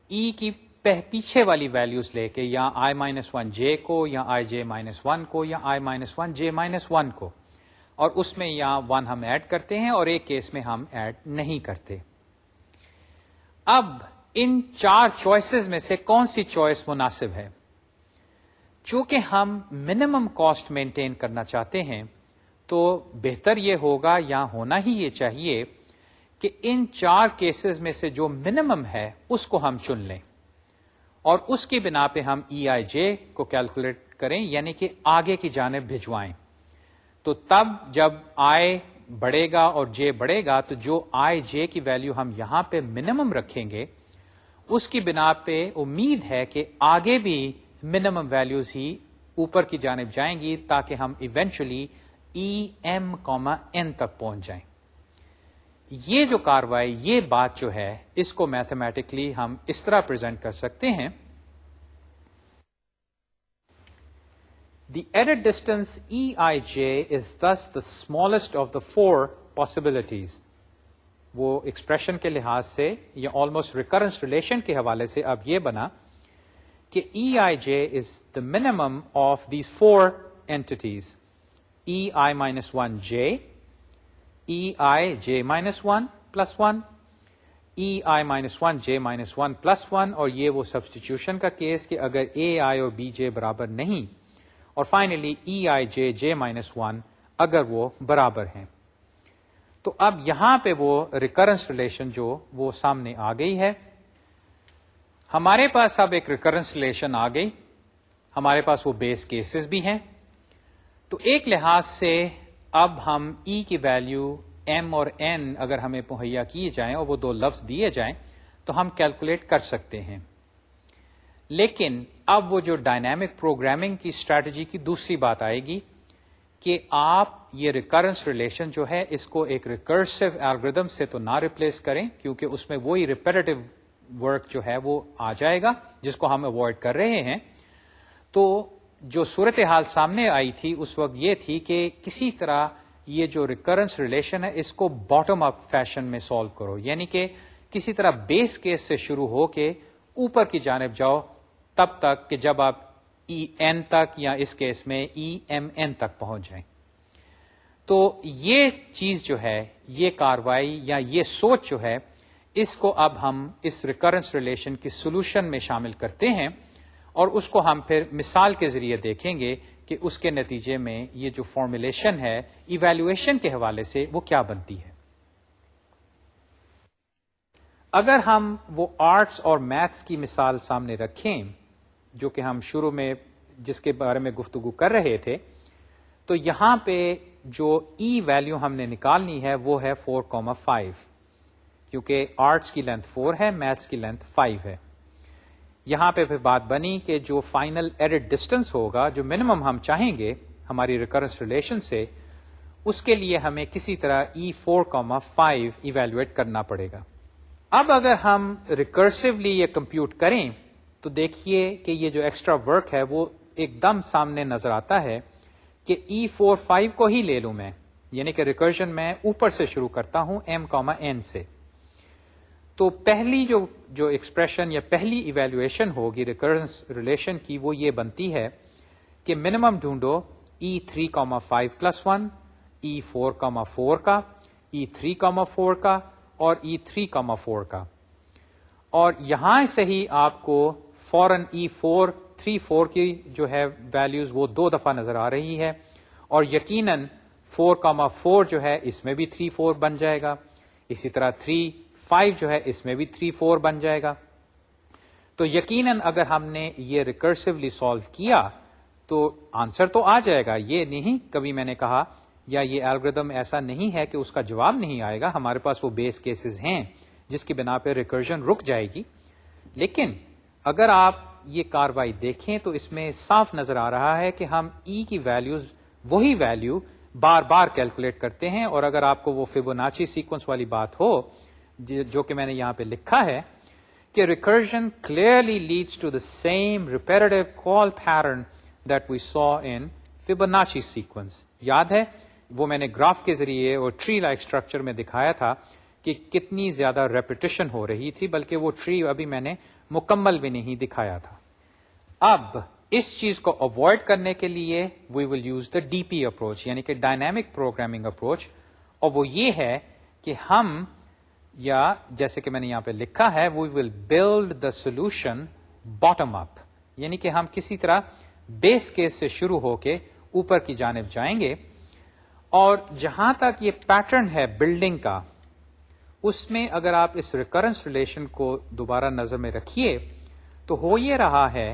[SPEAKER 1] ای کی پیچھے والی ویلیوز لے کے، یا آئی مائنس 1 جے کو، یا آئی جے مائنس 1 کو، یا آئی مائنس 1 جے مائنس 1 کو، اور اس میں یہاں 1 ہم ایڈ کرتے ہیں اور ایک کیس میں ہم ایڈ نہیں کرتے. اب ان 4 چوائسز میں سے کون سی چوائس مناسب ہے؟ چونکہ ہم منیمم کاسٹ مینٹین کرنا چاہتے ہیں تو بہتر یہ ہوگا، یا ہونا ہی یہ چاہیے کہ ان 4 کیسز میں سے جو منیمم ہے اس کو ہم چن لیں اور اس کی بنا پہ ہم ای آئی جے کو کیلکولیٹ کریں، یعنی کہ آگے کی جانب بھجوائیں. تو تب جب آئی بڑھے گا اور جے بڑھے گا تو جو آئی جے کی ویلیو ہم یہاں پہ منیمم رکھیں گے اس کی بنا پہ امید ہے کہ آگے بھی منیمم ویلیوز ہی اوپر کی جانب جائیں گی تاکہ ہم ایونچولی ای ایم کوما این تک پہنچ جائیں. یہ جو کاروائی، یہ بات جو ہے، اس کو میتھمیٹکلی ہم اس طرح پریزنٹ کر سکتے ہیں. The edit distance Eij is thus the smallest of the 4 possibilities. وہ ایکسپریشن کے لحاظ سے یا آلموسٹ ریکرنس ریلیشن کے حوالے سے اب یہ بنا کہ Eij is the minimum of these 4 entities. Ei minus 1 j, Ei j minus 1 plus 1, Ei minus 1 j minus 1 plus 1, اور یہ وہ سبسٹیچیوشن کا کیس کہ اگر Ai اور Bj برابر نہیں، اور فائنلی ای آئی جے جے مائنس 1 اگر وہ برابر ہیں. تو اب یہاں پہ وہ ریکرنس ریلیشن جو وہ سامنے آ گئی ہے. ہمارے پاس اب ایک ریکرنس ریلیشن آ گئی، ہمارے پاس وہ بیس کیسز بھی ہیں. تو ایک لحاظ سے اب ہم ای کی ویلیو ایم اور این اگر ہمیں مہیا کیے جائیں اور وہ 2 لفظ دیے جائیں تو ہم کیلکولیٹ کر سکتے ہیں. لیکن اب وہ جو ڈائنامک پروگرامنگ کی اسٹریٹجی کی دوسری بات آئے گی کہ آپ یہ ریکرنس ریلیشن جو ہے اس کو ایک ریکرسو الگوریدم سے تو نہ ریپلیس کریں، کیونکہ اس میں وہی ریپیٹیو ورک جو ہے وہ آ جائے گا جس کو ہم اوائڈ کر رہے ہیں. تو جو صورتحال سامنے آئی تھی اس وقت یہ تھی کہ کسی طرح یہ جو ریکرنس ریلیشن ہے اس کو باٹم اپ فیشن میں سالو کرو، یعنی کہ کسی طرح بیس کیس سے شروع ہو کے اوپر کی جانب جاؤ تب تک کہ جب آپ ای این تک یا اس کیس میں ای ایم این تک پہنچ جائیں. تو یہ چیز جو ہے، یہ کاروائی یا یہ سوچ جو ہے، اس کو اب ہم اس ریکرنس ریلیشن کی سولوشن میں شامل کرتے ہیں اور اس کو ہم پھر مثال کے ذریعے دیکھیں گے کہ اس کے نتیجے میں یہ جو فارمولیشن ہے ایویلویشن کے حوالے سے وہ کیا بنتی ہے. اگر ہم وہ آرٹس اور میتھس کی مثال سامنے رکھیں جو کہ ہم شروع میں جس کے بارے میں گفتگو کر رہے تھے، تو یہاں پہ جو ای ویلیو ہم نے نکالنی ہے وہ ہے 4,5، کیونکہ آرٹس کی لینتھ 4 ہے، میتھس کی لینتھ 5 ہے. یہاں پہ پھر بات بنی کہ جو فائنل ایڈڈ ڈسٹینس ہوگا، جو منیمم ہم چاہیں گے ہماری ریکرنس ریلیشن سے، اس کے لیے ہمیں کسی طرح E4,5 ایویلویٹ کرنا پڑے گا. اب اگر ہم ریکرسولی یہ کمپیوٹ کریں تو دیکھیے کہ یہ جو ایکسٹرا ورک ہے وہ ایک دم سامنے نظر آتا ہے کہ E4,5 کو ہی لے لوں میں، یعنی کہ ریکرشن میں اوپر سے شروع کرتا ہوں m,n سے. تو پہلی جو ایکسپریشن یا پہلی ایویلویشن ہوگی ریکرنس ریلیشن کی وہ یہ بنتی ہے کہ منیمم ڈھونڈو E3,5 + 1، E4,4 کا، E3,4 کا اور E3,4 کا. اور یہاں سے ہی آپ کو فوراً E4,3,4 کی جو ہے ویلیوز وہ 2 دفعہ نظر آ رہی ہے، اور یقیناً 4,4 جو ہے اس میں بھی 3,4 بن جائے گا. اسی طرح 3,5 جو ہے اس میں بھی 3,4 بن جائے گا. تو یقیناً اگر ہم نے یہ ریکرسولی سالو کیا تو آنسر تو آ جائے گا. یہ نہیں کبھی میں نے کہا یا یہ الگوریدم ایسا نہیں ہے کہ اس کا جواب نہیں آئے گا. ہمارے پاس وہ بیس کیسز ہیں جس کی بنا پہ ریکرجن رک جائے گی. لیکن اگر آپ یہ کاروائی دیکھیں تو اس میں صاف نظر آ رہا ہے کہ ہم ای کی ویلیوز وہی ویلیو بار بار کیلکولیٹ کرتے ہیں. اور اگر آپ کو وہ فیبوناچی سیکوینس والی بات ہو جو کہ میں نے یہاں پہ لکھا ہے کہ recursion clearly leads to the same repetitive call pattern that we saw in Fibonacci sequence. یاد ہے وہ میں نے گراف کے ذریعے اور ٹری لائک اسٹرکچر میں دکھایا تھا کہ کتنی زیادہ ریپیٹیشن ہو رہی تھی، بلکہ وہ ٹری ابھی میں نے مکمل بھی نہیں دکھایا تھا. اب اس چیز کو اوائڈ کرنے کے لیے we will use the D P approach, یعنی کہ ڈائنامک پروگرامنگ اپروچ. اور وہ یہ ہے کہ ہم، یا جیسے کہ میں نے یہاں پہ لکھا ہے، we will build the solution bottom up, یعنی کہ ہم کسی طرح بیس کیس سے شروع ہو کے اوپر کی جانب جائیں گے. اور جہاں تک یہ پیٹرن ہے بلڈنگ کا، اس میں اگر آپ اس ریکرنس ریلیشن کو دوبارہ نظر میں رکھیے تو ہو یہ رہا ہے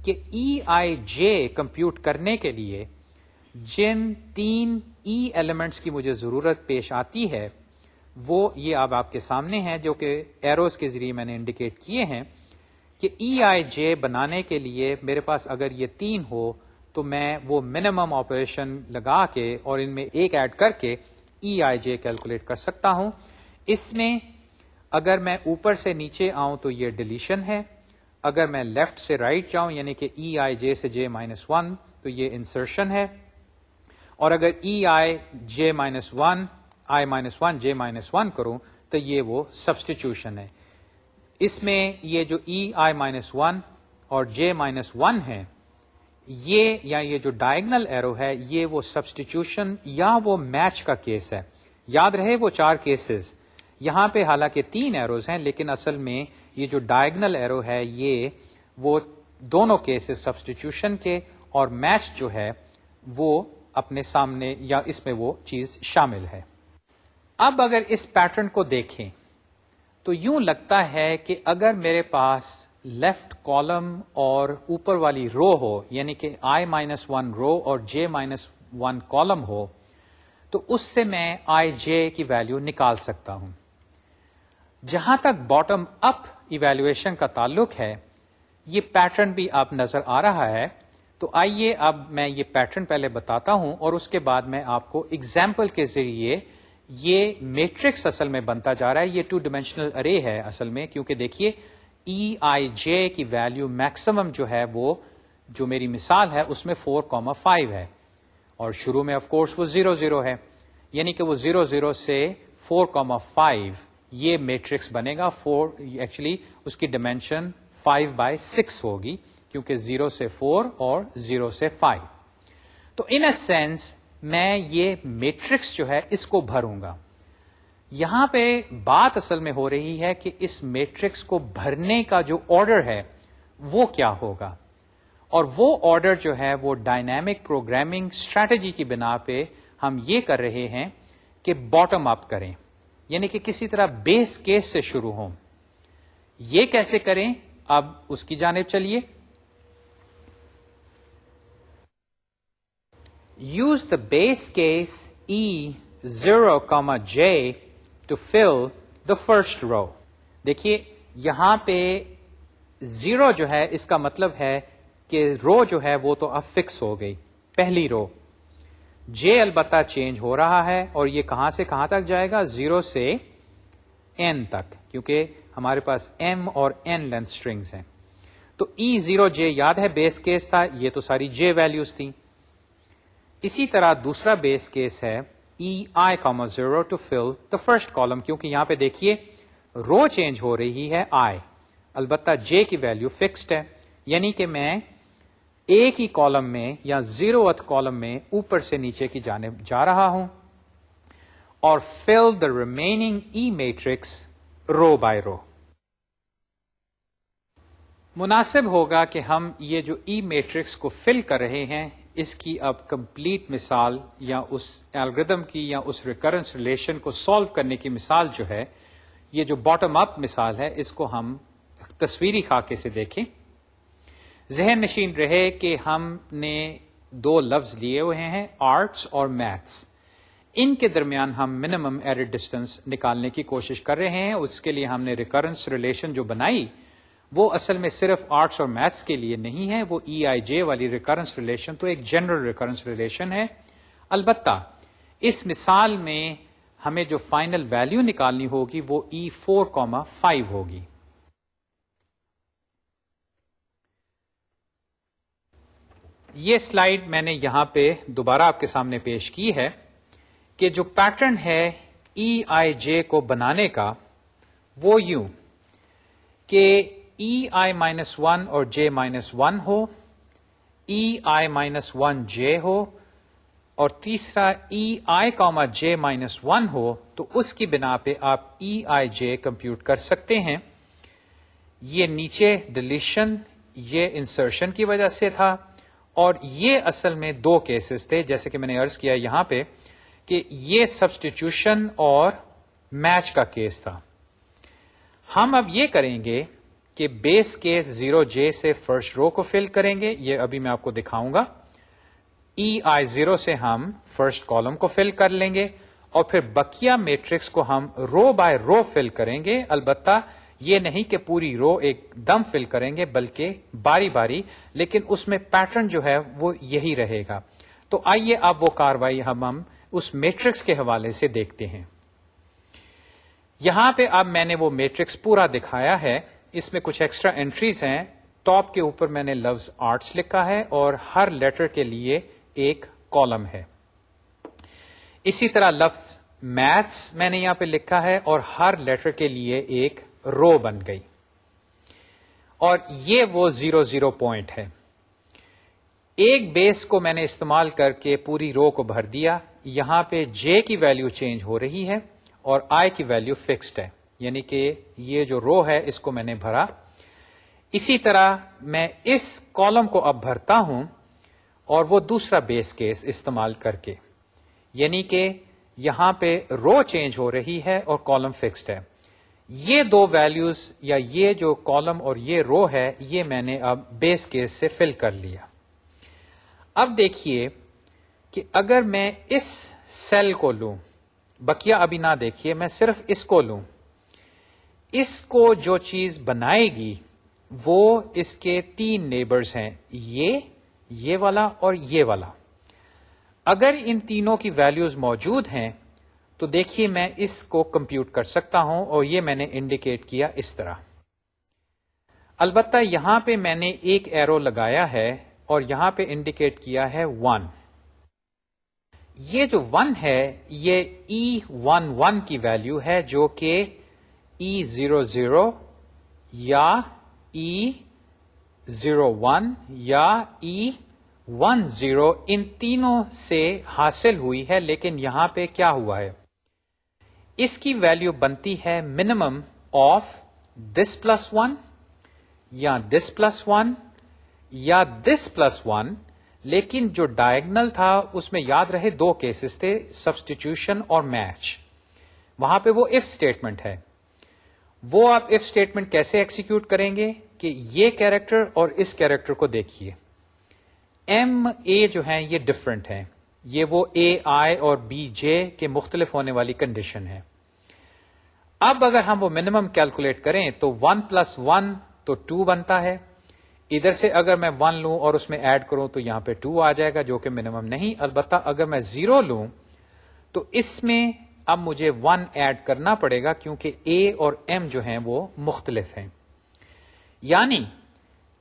[SPEAKER 1] کہ EIJ کمپیوٹ کرنے کے لیے جن 3 E ایلیمنٹس کی مجھے ضرورت پیش آتی ہے وہ یہ اب آپ کے سامنے ہیں، جو کہ ایروز کے ذریعے میں نے انڈیکیٹ کیے ہیں کہ EIJ بنانے کے لیے میرے پاس اگر یہ 3 ہو تو میں وہ منیمم آپریشن لگا کے اور ان میں ایک ایڈ کر کے EIJ کیلکولیٹ کر سکتا ہوں. اس میں اگر میں اوپر سے نیچے آؤں تو یہ ڈیلیشن ہے، اگر میں لیفٹ سے رائٹ جاؤں یعنی کہ EIJ سے J-1 تو یہ انسرشن ہے، اور اگر EIJ-1 I-1 J-1 کروں تو یہ وہ سبسٹیچیوشن ہے. اس میں یہ جو EI-1 اور J-1 ہے یہ یا یہ جو ڈائگنل ایرو ہے یہ وہ سبسٹیچیوشن یا وہ میچ کا کیس ہے. یاد رہے وہ 4 کیسز یہاں پہ حالانکہ 3 ایروز ہیں، لیکن اصل میں یہ جو ڈائگنل ایرو ہے یہ وہ دونوں کیسز سبسٹیچیوشن کے اور میچ جو ہے وہ اپنے سامنے یا اس میں وہ چیز شامل ہے. اب اگر اس پیٹرن کو دیکھیں تو یوں لگتا ہے کہ اگر میرے پاس لیفٹ کالم اور اوپر والی رو ہو، یعنی کہ I-1 رو اور J-1 کالم ہو، تو اس سے میں IJ کی ویلیو نکال سکتا ہوں. جہاں تک باٹم اپ ایویلویشن کا تعلق ہے یہ پیٹرن بھی اب نظر آ رہا ہے. تو آئیے اب میں یہ پیٹرن پہلے بتاتا ہوں اور اس کے بعد میں آپ کو ایگزامپل کے ذریعے یہ میٹرکس اصل میں بنتا جا رہا ہے. یہ 2 ڈائمینشنل ارے ہے اصل میں، کیونکہ دیکھیے EIJ کی ویلیو میکسیمم جو ہے وہ جو میری مثال ہے اس میں 4,5 ہے، اور شروع میں آف کورس وہ 0 0 ہے، یعنی کہ وہ 0 0 سے 4,5 یہ میٹرکس بنے گا. 4 ایکچولی اس کی ڈائمینشن 5/6 ہوگی کیونکہ 0 سے 4 اور 0 سے 5. تو ان اے سینس میں یہ میٹرکس جو ہے اس کو بھروں گا. یہاں پہ بات اصل میں ہو رہی ہے کہ اس میٹرکس کو بھرنے کا جو آرڈر ہے وہ کیا ہوگا، اور وہ آرڈر جو ہے وہ ڈائنامک پروگرامنگ اسٹریٹجی کی بنا پہ ہم یہ کر رہے ہیں کہ باٹم اپ کریں، یعنی کہ کسی طرح بیس کیس سے شروع ہوں. یہ کیسے کریں اب اس کی جانب چلیے. Use the base case E0, J to fill the first row. دیکھیے یہاں پہ 0 جو ہے اس کا مطلب ہے کہ رو جو ہے وہ تو اب فکس ہو گئی، پہلی رو. جے البتہ چینج ہو رہا ہے، اور یہ کہاں سے کہاں تک جائے گا؟ 0 سے n تک، کیونکہ ہمارے پاس m اور n لینتھ اسٹرنگز ہیں. تو E0J یاد ہے بیس کیس تھا، یہ تو ساری J ویلیوز تھیں. اسی طرح دوسرا بیس کیس ہے EI,0 to fill the first column، کیونکہ یہاں پہ دیکھیے رو چینج ہو رہی ہے I، البتہ J کی ویلیو فکسڈ ہے، یعنی کہ میں ایک ہی کالم میں یا 0th کالم میں اوپر سے نیچے کی جانب جا رہا ہوں، اور fill the remaining E matrix row by row. مناسب ہوگا کہ ہم یہ جو ای میٹرکس کو فل کر رہے ہیں اس کی اب کمپلیٹ مثال یا اس الگوریدم کی یا اس ریکرنس ریلیشن کو سالو کرنے کی مثال جو ہے، یہ جو باٹم اپ مثال ہے، اس کو ہم تصویری خاکے سے دیکھیں. ذہن نشین رہے کہ ہم نے 2 لفظ لیے ہوئے ہیں، آرٹس اور میتھس. ان کے درمیان ہم منیمم ایرر ڈسٹینس نکالنے کی کوشش کر رہے ہیں. اس کے لیے ہم نے ریکرنس ریلیشن جو بنائی وہ اصل میں صرف آرٹس اور میتھس کے لیے نہیں ہے، وہ EIJ والی ریکرنس ریلیشن تو ایک جنرل ریکرنس ریلیشن ہے. البتہ اس مثال میں ہمیں جو فائنل ویلیو نکالنی ہوگی وہ E4,5 ہوگی. یہ سلائیڈ میں نے یہاں پہ دوبارہ آپ کے سامنے پیش کی ہے کہ جو پیٹرن ہے EIJ کو بنانے کا وہ یوں کہ EI-1 اور J-1 ہو، EI-1J ہو، اور تیسرا EI,J-1 ہو، تو اس کی بنا پہ آپ EIJ کمپیوٹ کر سکتے ہیں. یہ نیچے ڈیلیشن یہ انسرشن کی وجہ سے تھا، اور یہ اصل میں 2 کیسز تھے جیسے کہ میں نے عرض کیا یہاں پہ کہ یہ سبسٹیٹیوشن اور میچ کا کیس تھا. ہم اب یہ کریں گے کہ بیس کیس 0J سے فرسٹ رو کو فل کریں گے، یہ ابھی میں آپ کو دکھاؤں گا. EI0 سے ہم فرسٹ کالم کو فل کر لیں گے، اور پھر بقیہ میٹرکس کو ہم رو بائی رو فل کریں گے. البتہ یہ نہیں کہ پوری رو ایک دم فل کریں گے بلکہ باری باری، لیکن اس میں پیٹرن جو ہے وہ یہی رہے گا. تو آئیے اب وہ کاروائی ہم اس میٹرکس کے حوالے سے دیکھتے ہیں. یہاں پہ اب میں نے وہ میٹرکس پورا دکھایا ہے. اس میں کچھ ایکسٹرا انٹریز ہیں. ٹاپ کے اوپر میں نے لفظ آرٹس لکھا ہے اور ہر لیٹر کے لیے ایک کالم ہے. اسی طرح لفظ میتھس میں نے یہاں پہ لکھا ہے اور ہر لیٹر کے لیے ایک رو بن گئی. اور یہ وہ 0 پوائنٹ ہے. ایک بیس کو میں نے استعمال کر کے پوری رو کو بھر دیا. یہاں پہ J کی ویلیو چینج ہو رہی ہے اور I کی ویلیو فکسڈ ہے، یعنی کہ یہ جو رو ہے اس کو میں نے بھرا. اسی طرح میں اس کالم کو اب بھرتا ہوں اور وہ دوسرا بیس کیس استعمال کر کے، یعنی کہ یہاں پہ رو چینج ہو رہی ہے اور کالم فکسڈ ہے. یہ 2 ویلیوز یا یہ جو کالم اور یہ رو ہے یہ میں نے اب بیس کیس سے فل کر لیا. اب دیکھیے کہ اگر میں اس سیل کو لوں، بقیہ ابھی نہ دیکھیے، میں صرف اس کو لوں، اس کو جو چیز بنائے گی وہ اس کے 3 نیبرز ہیں، یہ والا اور یہ والا. اگر ان تینوں کی ویلیوز موجود ہیں تو دیکھیے میں اس کو کمپیوٹ کر سکتا ہوں، اور یہ میں نے انڈیکیٹ کیا اس طرح. البتہ یہاں پہ میں نے ایک ایرو لگایا ہے اور یہاں پہ انڈیکیٹ کیا ہے 1. یہ جو 1 ہے یہ E11 کی ویلیو ہے، جو کہ E00 یا E01 یا E10 ان تینوں سے حاصل ہوئی ہے. لیکن یہاں پہ کیا ہوا ہے، اس کی ویلیو بنتی ہے منیمم آف دس پلس 1 یا دس پلس 1 یا دس پلس 1. لیکن جو ڈائگنل تھا اس میں یاد رہے 2 کیسز تھے، سبسٹیٹیوشن اور میچ. وہاں پہ وہ اف اسٹیٹمنٹ ہے. وہ آپ اف اسٹیٹمنٹ کیسے ایکسیکیوٹ کریں گے کہ یہ کیریکٹر اور اس کیریکٹر کو دیکھیے، ایم اے جو ہیں یہ ڈفرنٹ ہیں، یہ وہ اے آئی اور بی جے کے مختلف ہونے والی کنڈیشن ہے. اب اگر ہم وہ منیمم کیلکولیٹ کریں تو 1 + 1 تو 2 بنتا ہے. ادھر سے اگر میں 1 لوں اور اس میں ایڈ کروں تو یہاں پہ 2 آ جائے گا جو کہ منیمم نہیں. البتہ اگر میں 0 لوں تو اس میں اب مجھے 1 ایڈ کرنا پڑے گا کیونکہ A اور M جو ہیں وہ مختلف ہیں. یعنی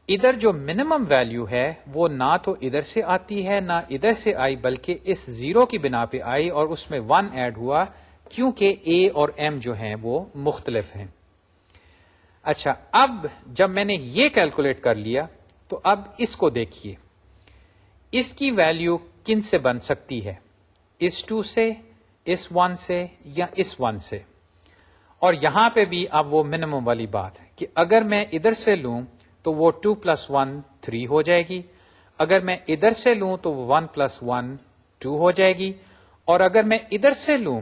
[SPEAKER 1] ادھر جو منیمم ویلیو ہے وہ نہ تو ادھر سے آتی ہے نہ ادھر سے آئی بلکہ اس 0 کی بنا پہ آئی اور اس میں 1 ایڈ ہوا کیونکہ A اور M جو ہیں وہ مختلف ہیں. اچھا اب جب میں نے یہ کیلکولیٹ کر لیا تو اب اس کو دیکھیے, اس کی ویلیو کن سے بن سکتی ہے, اس 2 سے, اس 1 سے یا اس 1 سے. اور یہاں پہ بھی اب وہ منیمم والی بات ہے کہ اگر میں ادھر سے لوں تو وہ 2 + 1 3 ہو جائے گی, اگر میں ادھر سے لوں تو وہ 1 + 1 2 ہو جائے گی, اور اگر میں ادھر سے لوں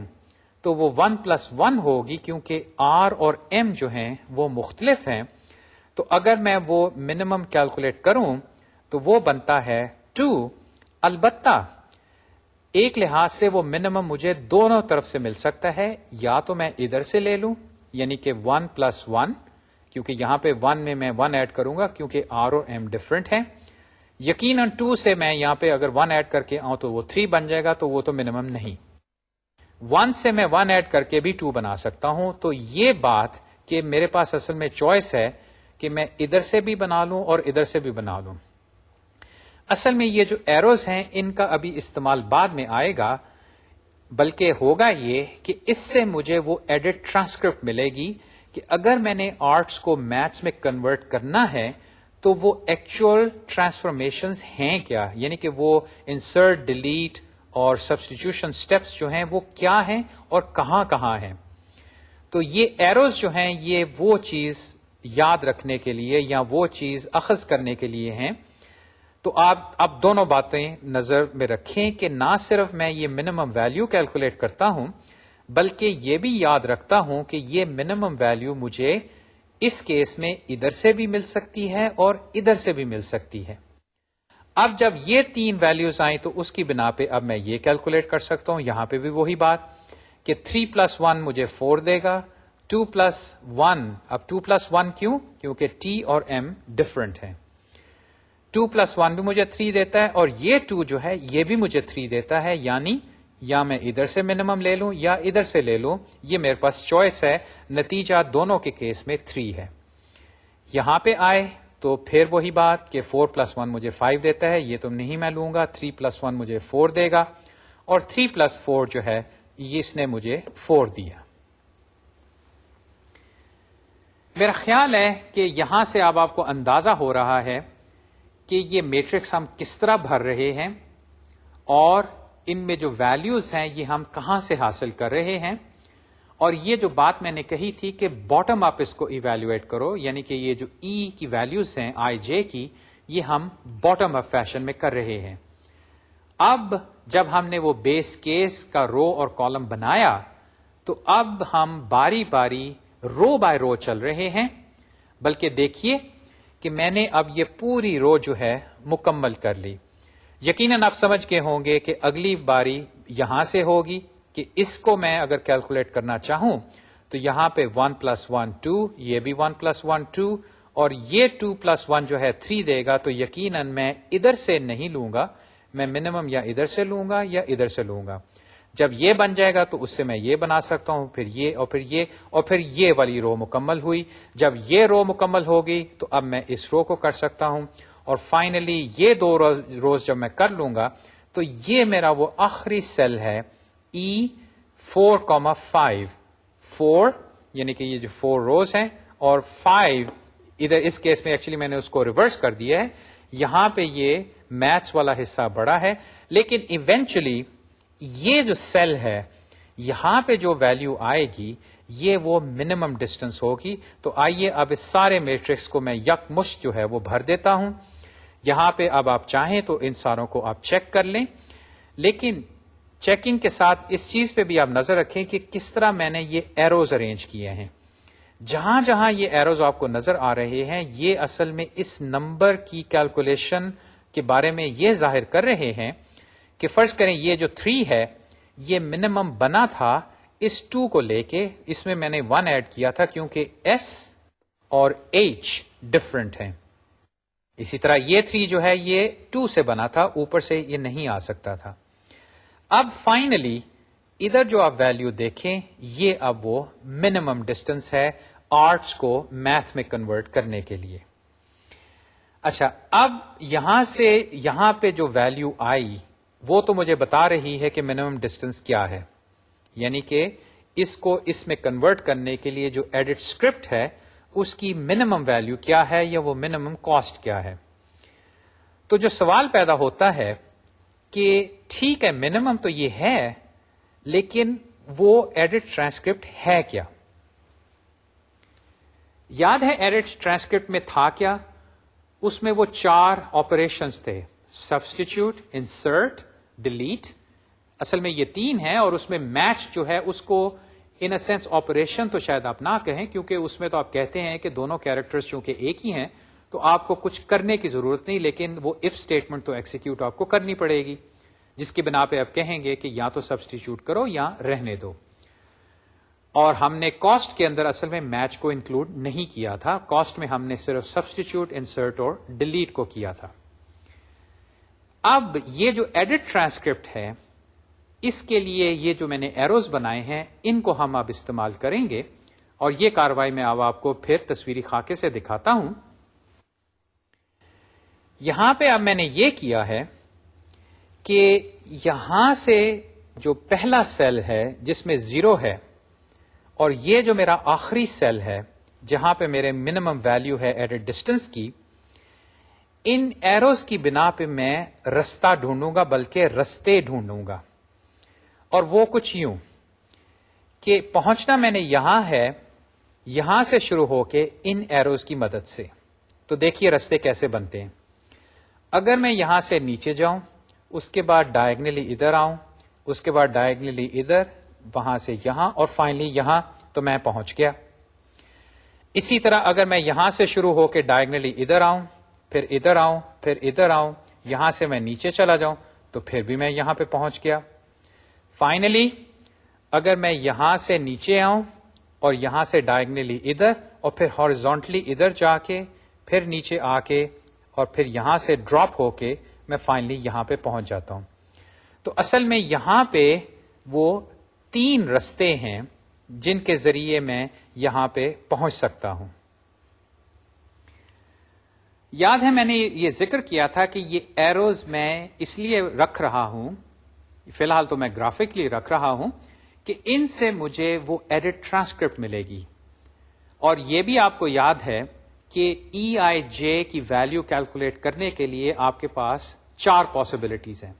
[SPEAKER 1] تو وہ 1 + 1 ہوگی کیونکہ R اور M جو ہیں وہ مختلف ہیں. تو اگر میں وہ منیمم کیلکولیٹ کروں تو وہ بنتا ہے 2. البتہ ایک لحاظ سے وہ منیمم مجھے دونوں طرف سے مل سکتا ہے, یا تو میں ادھر سے لے لوں یعنی کہ 1 + 1 کیونکہ یہاں پہ 1 میں 1 ایڈ کروں گا کیونکہ R اور M ڈفرنٹ ہیں. یقیناً 2 سے میں یہاں پہ اگر 1 ایڈ کر کے آؤں تو وہ 3 بن جائے گا, تو وہ تو منیمم نہیں. 1 سے میں 1 ایڈ کر کے بھی 2 بنا سکتا ہوں. تو یہ بات کہ میرے پاس اصل میں چوائس ہے کہ میں ادھر سے بھی بنا لوں اور ادھر سے بھی بنا لوں. اصل میں یہ جو ایروز ہیں ان کا ابھی استعمال بعد میں آئے گا, بلکہ ہوگا یہ کہ اس سے مجھے وہ ایڈٹ ٹرانسکرپٹ ملے گی کہ اگر میں نے آرٹس کو میتھس میں کنورٹ کرنا ہے تو وہ ایکچوئل ٹرانسفارمیشنز ہیں کیا, یعنی کہ وہ انسرٹ, ڈیلیٹ اور سبسٹیٹیوشن سٹیپس جو ہیں وہ کیا ہیں اور کہاں کہاں ہیں. تو یہ ایروز جو ہیں یہ وہ چیز یاد رکھنے کے لیے یا وہ چیز اخذ کرنے کے لیے ہیں. تو آپ اب دونوں باتیں نظر میں رکھیں کہ نہ صرف میں یہ منیمم ویلیو کیلکولیٹ کرتا ہوں بلکہ یہ بھی یاد رکھتا ہوں کہ یہ منیمم ویلیو مجھے اس کیس میں ادھر سے بھی مل سکتی ہے اور ادھر سے بھی مل سکتی ہے. اب جب یہ 3 ویلیوز آئیں تو اس کی بنا پہ اب میں یہ کیلکولیٹ کر سکتا ہوں. یہاں پہ بھی وہی بات کہ 3 + 1 مجھے 4 دے گا, 2 + 1 اب 2 + 1 کیوں, کیونکہ T اور M ڈفرنٹ ہیں. 2 + 1 بھی مجھے 3 دیتا ہے اور یہ 2 جو ہے یہ بھی مجھے 3 دیتا ہے. یعنی یا میں ادھر سے منیمم لے لوں یا ادھر سے لے لوں, یہ میرے پاس چوائس ہے. نتیجہ دونوں کے کیس میں 3 ہے. یہاں پہ آئے تو پھر وہی بات کہ 4 + 1 مجھے 5 دیتا ہے, یہ تو نہیں میں لوں گا. 3 + 1 مجھے 4 دے گا اور 3 + 4 جو ہے یہ اس نے مجھے 4 دیا. میرا خیال ہے کہ یہاں سے اب آپ کو اندازہ ہو رہا ہے کہ یہ میٹرکس ہم کس طرح بھر رہے ہیں اور ان میں جو ویلیوز ہیں یہ ہم کہاں سے حاصل کر رہے ہیں. اور یہ جو بات میں نے کہی تھی کہ باٹم اپ اس کو ایویلویٹ کرو, یعنی کہ یہ جو ای کی ویلیوز ہیں آئی جے کی, یہ ہم باٹم اپ فیشن میں کر رہے ہیں. اب جب ہم نے وہ بیس کیس کا رو اور کالم بنایا تو اب ہم باری باری رو بائی رو چل رہے ہیں. بلکہ دیکھیے کہ میں نے اب یہ پوری رو جو ہے مکمل کر لی. یقیناً آپ سمجھ کے ہوں گے کہ اگلی باری یہاں سے ہوگی کہ اس کو میں اگر کیلکولیٹ کرنا چاہوں تو یہاں پہ 1 + 1 2, یہ بھی 1 + 1 2 اور یہ 2 + 1 جو ہے 3 دے گا. تو یقیناً میں ادھر سے نہیں لوں گا, میں منیمم یا ادھر سے لوں گا یا ادھر سے لوں گا. جب یہ بن جائے گا تو اس سے میں یہ بنا سکتا ہوں, پھر یہ اور پھر یہ اور پھر یہ والی رو مکمل ہوئی. جب یہ رو مکمل ہوگی تو اب میں اس رو کو کر سکتا ہوں اور فائنلی یہ 2 روز جب میں کر لوں گا تو یہ میرا وہ آخری سیل ہے E4,5. 4 یعنی کہ یہ جو 4 روز ہیں اور 5 ادھر اس کیس میں ایکچولی میں نے اس کو ریورس کر دیا ہے. یہاں پہ یہ میتھس والا حصہ بڑا ہے لیکن ایونچولی یہ جو سیل ہے یہاں پہ جو ویلیو آئے گی یہ وہ منیمم ڈسٹنس ہوگی. تو آئیے اب اس سارے میٹرکس کو میں یک مشت جو ہے وہ بھر دیتا ہوں. یہاں پہ اب آپ چاہیں تو ان ساروں کو آپ چیک کر لیں, لیکن چیکنگ کے ساتھ اس چیز پہ بھی آپ نظر رکھیں کہ کس طرح میں نے یہ ایروز ارینج کیے ہیں. جہاں جہاں یہ ایروز آپ کو نظر آ رہے ہیں یہ اصل میں اس نمبر کی کیلکولیشن کے بارے میں یہ ظاہر کر رہے ہیں کہ فرض کریں یہ جو 3 ہے یہ منیمم بنا تھا اس 2 کو لے کے اس میں میں نے 1 ایڈ کیا تھا کیونکہ S اور H ڈفرنٹ ہیں. اسی طرح یہ 3 جو ہے یہ 2 سے بنا تھا, اوپر سے یہ نہیں آ سکتا تھا. اب فائنلی ادھر جو آپ ویلیو دیکھیں یہ اب وہ منیمم ڈسٹینس ہے آرٹس کو میتھ میں کنورٹ کرنے کے لیے. اچھا, اب یہاں سے یہاں پہ جو ویلیو آئی وہ تو مجھے بتا رہی ہے کہ منیمم ڈسٹینس کیا ہے, یعنی کہ اس کو اس میں کنورٹ کرنے کے لیے جو ایڈٹ اسکرپٹ ہے اس کی منیمم ویلیو کیا ہے یا وہ منیمم کاسٹ کیا ہے. تو جو سوال پیدا ہوتا ہے کہ ٹھیک ہے منیمم تو یہ ہے لیکن وہ ایڈٹ ٹرانسکرپٹ ہے کیا. یاد ہے ایڈٹ ٹرانسکرپٹ میں تھا کیا؟ اس میں وہ 4 آپریشنز تھے, سبسٹیچیوٹ, انسرٹ, ڈیلیٹ. اصل میں یہ 3 ہیں اور اس میں میچ جو ہے اس کو ان اے سینس آپریشن تو شاید آپ نہ کہیں کیونکہ اس میں تو آپ کہتے ہیں کہ دونوں کیریکٹرز چونکہ ایک ہی ہیں تو آپ کو کچھ کرنے کی ضرورت نہیں, لیکن وہ اف اسٹیٹمنٹ تو ایکسیکیوٹ آپ کو کرنی پڑے گی جس کی بنا پہ آپ کہیں گے کہ یا تو سبسٹیچیوٹ کرو یا رہنے دو. اور ہم نے کاسٹ کے اندر اصل میں میچ کو انکلوڈ نہیں کیا تھا, کاسٹ میں ہم نے صرف سبسٹیچیوٹ, انسرٹ اور ڈیلیٹ کو کیا تھا. اب یہ جو ایڈٹ ٹرانسکرپٹ ہے اس کے لیے یہ جو میں نے ایروز بنائے ہیں ان کو ہم اب استعمال کریں گے اور یہ کاروائی میں اب آپ کو پھر تصویری خاکے سے دکھاتا ہوں. یہاں پہ اب میں نے یہ کیا ہے کہ یہاں سے جو پہلا سیل ہے جس میں 0 ہے اور یہ جو میرا آخری سیل ہے جہاں پہ میرے منیمم ویلیو ہے ایڈٹ ڈسٹینس کی, ان ایروز کی بنا پہ میں رستہ ڈھونڈوں گا, بلکہ رستے ڈھونڈوں گا. اور وہ کچھ یوں کہ پہنچنا میں نے یہاں ہے, یہاں سے شروع ہو کے ان ایروز کی مدد سے. تو دیکھیے رستے کیسے بنتے ہیں. اگر میں یہاں سے نیچے جاؤں, اس کے بعد ڈائگنلی ادھر آؤں, اس کے بعد ڈائگنلی ادھر, وہاں سے یہاں اور فائنلی یہاں, تو میں پہنچ گیا. اسی طرح اگر میں یہاں سے شروع ہو کے ڈائگنلی ادھر آؤں, پھر ادھر آؤں, پھر ادھر آؤں, یہاں سے میں نیچے چلا جاؤں تو پھر بھی میں یہاں پہ پہنچ گیا. فائنلی اگر میں یہاں سے نیچے آؤں اور یہاں سے ڈائگنلی ادھر اور پھر ہاریزونٹلی ادھر جا کے پھر نیچے آ کے اور پھر یہاں سے ڈراپ ہو کے میں فائنلی یہاں پہ پہنچ جاتا ہوں. تو اصل میں یہاں پہ وہ 3 رستے ہیں جن کے ذریعے میں یہاں پہ پہنچ سکتا ہوں. یاد ہے میں نے یہ ذکر کیا تھا کہ یہ ایروز میں اس لیے رکھ رہا ہوں, فی الحال تو میں گرافکلی رکھ رہا ہوں کہ ان سے مجھے وہ ایڈٹ ٹرانسکرپٹ ملے گی. اور یہ بھی آپ کو یاد ہے کہ EIJ کی ویلیو کیلکولیٹ کرنے کے لیے آپ کے پاس 4 پاسبلٹیز ہیں.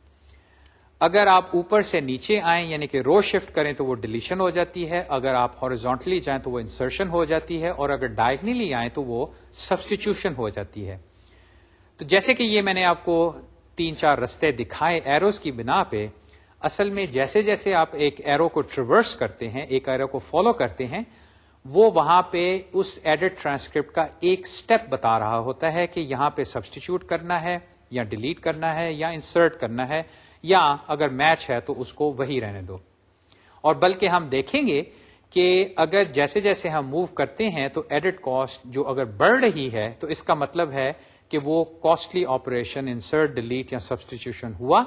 [SPEAKER 1] اگر آپ اوپر سے نیچے آئیں یعنی کہ رو شفٹ کریں تو وہ ڈیلیشن ہو جاتی ہے, اگر آپ ہاریزونٹلی جائیں تو وہ انسرشن ہو جاتی ہے, اور اگر ڈائگنلی آئیں تو وہ سبسٹیچیوشن ہو جاتی ہے. تو جیسے کہ یہ میں نے آپ کو 3-4 رستے دکھائے ایروز کی بنا پہ, اصل میں جیسے جیسے آپ ایک ایرو کو ٹریورس کرتے ہیں, ایک ایرو کو فالو کرتے ہیں, وہ وہاں پہ اس ایڈٹ ٹرانسکرپٹ کا ایک سٹیپ بتا رہا ہوتا ہے کہ یہاں پہ سبسٹیچیوٹ کرنا ہے یا ڈیلیٹ کرنا ہے یا انسرٹ کرنا ہے, یا اگر میچ ہے تو اس کو وہی رہنے دو. اور بلکہ ہم دیکھیں گے کہ اگر جیسے جیسے ہم موو کرتے ہیں تو ایڈٹ کاسٹ جو اگر بڑھ رہی ہے تو اس کا مطلب ہے کہ وہ کاسٹلی آپریشن انسرٹ, ڈیلیٹ یا سبسٹیچیوشن ہوا.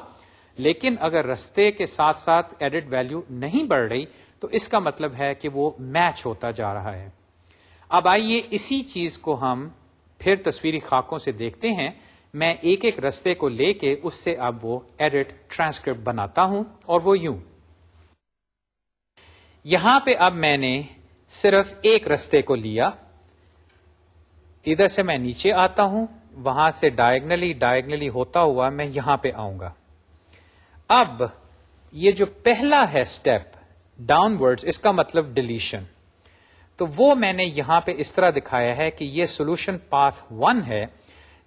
[SPEAKER 1] لیکن اگر رستے کے ساتھ ساتھ ایڈٹ ویلیو نہیں بڑھ رہی تو اس کا مطلب ہے کہ وہ میچ ہوتا جا رہا ہے. اب آئیے اسی چیز کو ہم پھر تصویری خاکوں سے دیکھتے ہیں. میں ایک ایک رستے کو لے کے اس سے اب وہ ایڈٹ ٹرانسکرپٹ بناتا ہوں, اور وہ یوں. یہاں پہ اب میں نے صرف ایک رستے کو لیا, ادھر سے میں نیچے آتا ہوں, وہاں سے ڈائگنلی ہوتا ہوا میں یہاں پہ آؤں گا. اب یہ جو پہلا ہے سٹیپ ڈاؤن ورڈز, اس کا مطلب ڈیلیشن, تو وہ میں نے یہاں پہ اس طرح دکھایا ہے کہ یہ سولوشن پاتھ 1 ہے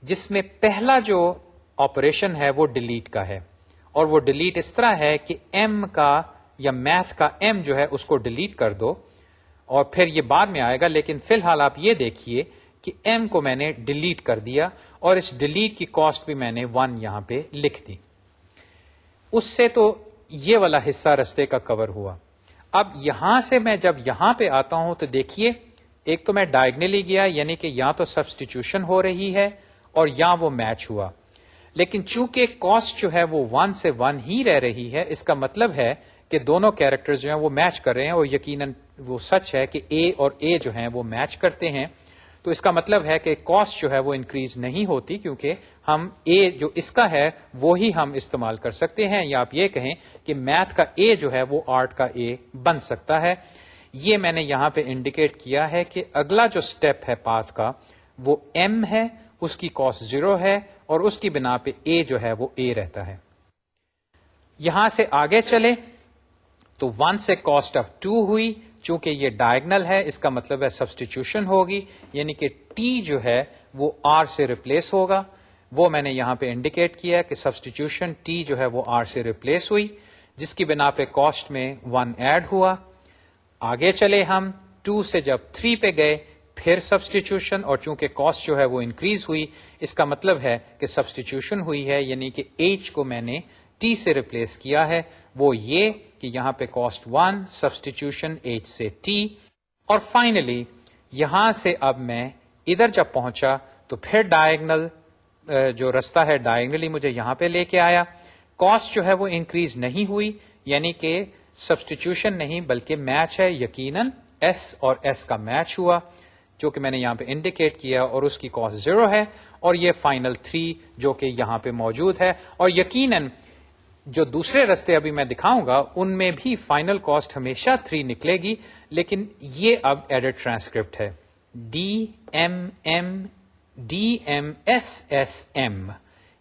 [SPEAKER 1] جس میں پہلا جو آپریشن ہے وہ ڈیلیٹ کا ہے, اور وہ ڈیلیٹ اس طرح ہے کہ ایم کا یا میتھ کا ایم جو ہے اس کو ڈیلیٹ کر دو, اور پھر یہ بعد میں آئے گا. لیکن فی الحال آپ یہ دیکھیے کہ ایم کو میں نے ڈیلیٹ کر دیا, اور اس ڈیلیٹ کی کاسٹ بھی میں نے 1 یہاں پہ لکھ دی. اس سے تو یہ والا حصہ رستے کا کور ہوا. اب یہاں سے میں جب یہاں پہ آتا ہوں تو دیکھیے ایک تو میں ڈائگنلی گیا، یعنی کہ یہاں تو سبسٹیٹیوشن ہو رہی ہے اور یہاں وہ میچ ہوا، لیکن چونکہ کاسٹ جو ہے وہ 1 سے 1 ہی رہ رہی ہے، اس کا مطلب ہے کہ دونوں کیریکٹر جو ہیں وہ میچ کر رہے ہیں، اور یقیناً وہ سچ ہے کہ اے اور اے جو ہیں وہ میچ کرتے ہیں. تو اس کا مطلب ہے کہ کاسٹ جو ہے وہ انکریز نہیں ہوتی، کیونکہ ہم اے جو اس کا ہے وہی ہم استعمال کر سکتے ہیں، یا آپ یہ کہیں کہ میتھ کا اے جو ہے وہ آرٹ کا اے بن سکتا ہے. یہ میں نے یہاں پہ انڈیکیٹ کیا ہے کہ اگلا جو سٹیپ ہے پاتھ کا وہ ایم ہے، اس کی کاسٹ 0 ہے، اور اس کی بنا پہ اے جو ہے وہ اے رہتا ہے. یہاں سے آگے چلے تو 1 سے کاسٹ اب 2 ہوئی، چونکہ یہ ڈائگنل ہے اس کا مطلب ہے سبسٹیٹیوشن ہوگی، یعنی کہ ٹی جو ہے وہ آر سے ریپلیس ہوگا. وہ میں نے یہاں پہ انڈیکیٹ کیا کہ سبسٹیٹیوشن ٹی جو ہے وہ آر سے ریپلیس ہوئی، جس کی بنا پہ کاسٹ میں 1 ایڈ ہوا. آگے چلے ہم 2 سے جب 3 پہ گئے پھر سبسٹیٹیوشن، اور چونکہ کاسٹ جو ہے وہ انکریز ہوئی، اس کا مطلب ہے کہ سبسٹیٹیوشن ہوئی ہے، یعنی کہ ایچ کو میں نے ٹی سے ریپلیس کیا ہے. وہ یہ کہ یہاں پہ کاسٹ 1 سبسٹیٹیوشن ایچ سے ٹی. اور فائنلی یہاں سے اب میں ادھر جب پہنچا تو پھر ڈائگنل جو رستہ ہے ڈائگنلی مجھے یہاں پہ لے کے آیا. کاسٹ جو ہے وہ انکریز نہیں ہوئی، یعنی کہ سبسٹیٹیوشن نہیں بلکہ میچ ہے، یقیناً ایس اور ایس کا میچ ہوا جو کہ میں نے یہاں پہ انڈیکیٹ کیا، اور اس کی کاسٹ 0 ہے، اور یہ فائنل 3 جو کہ یہاں پہ موجود ہے. اور یقیناً جو دوسرے رستے ابھی میں دکھاؤں گا ان میں بھی فائنل کاسٹ ہمیشہ 3 نکلے گی، لیکن یہ اب ایڈٹ ٹرانسکرپٹ ہے D M S S M,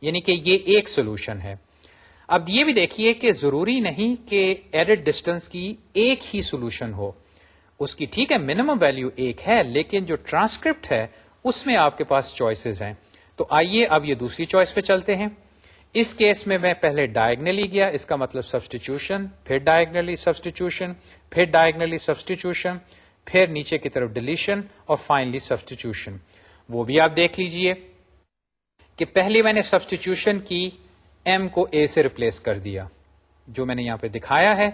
[SPEAKER 1] یعنی کہ یہ ایک سولوشن ہے. اب یہ بھی دیکھیے کہ ضروری نہیں کہ ایڈٹ ڈسٹینس کی ایک ہی سولوشن ہو، اس کی ٹھیک ہے منیمم ویلیو 1 ہے، لیکن جو ٹرانسکرپٹ ہے اس میں آپ کے پاس چوائسز ہیں. تو آئیے اب یہ دوسری چوائس پہ چلتے ہیں. اس کیس میں پہلے ڈائگنلی گیا، اس کا مطلب سبسٹیٹیوشن، پھر ڈائگنلی سبسٹیٹیوشن، پھر ڈائگنلی سبسٹیٹیوشن، پھر نیچے کی طرف ڈیلیشن، اور فائنلی سبسٹیٹیوشن. وہ بھی آپ دیکھ لیجئے کہ پہلے میں نے سبسٹیٹیوشن کی، ایم کو اے سے ریپلیس کر دیا جو میں نے یہاں پہ دکھایا ہے،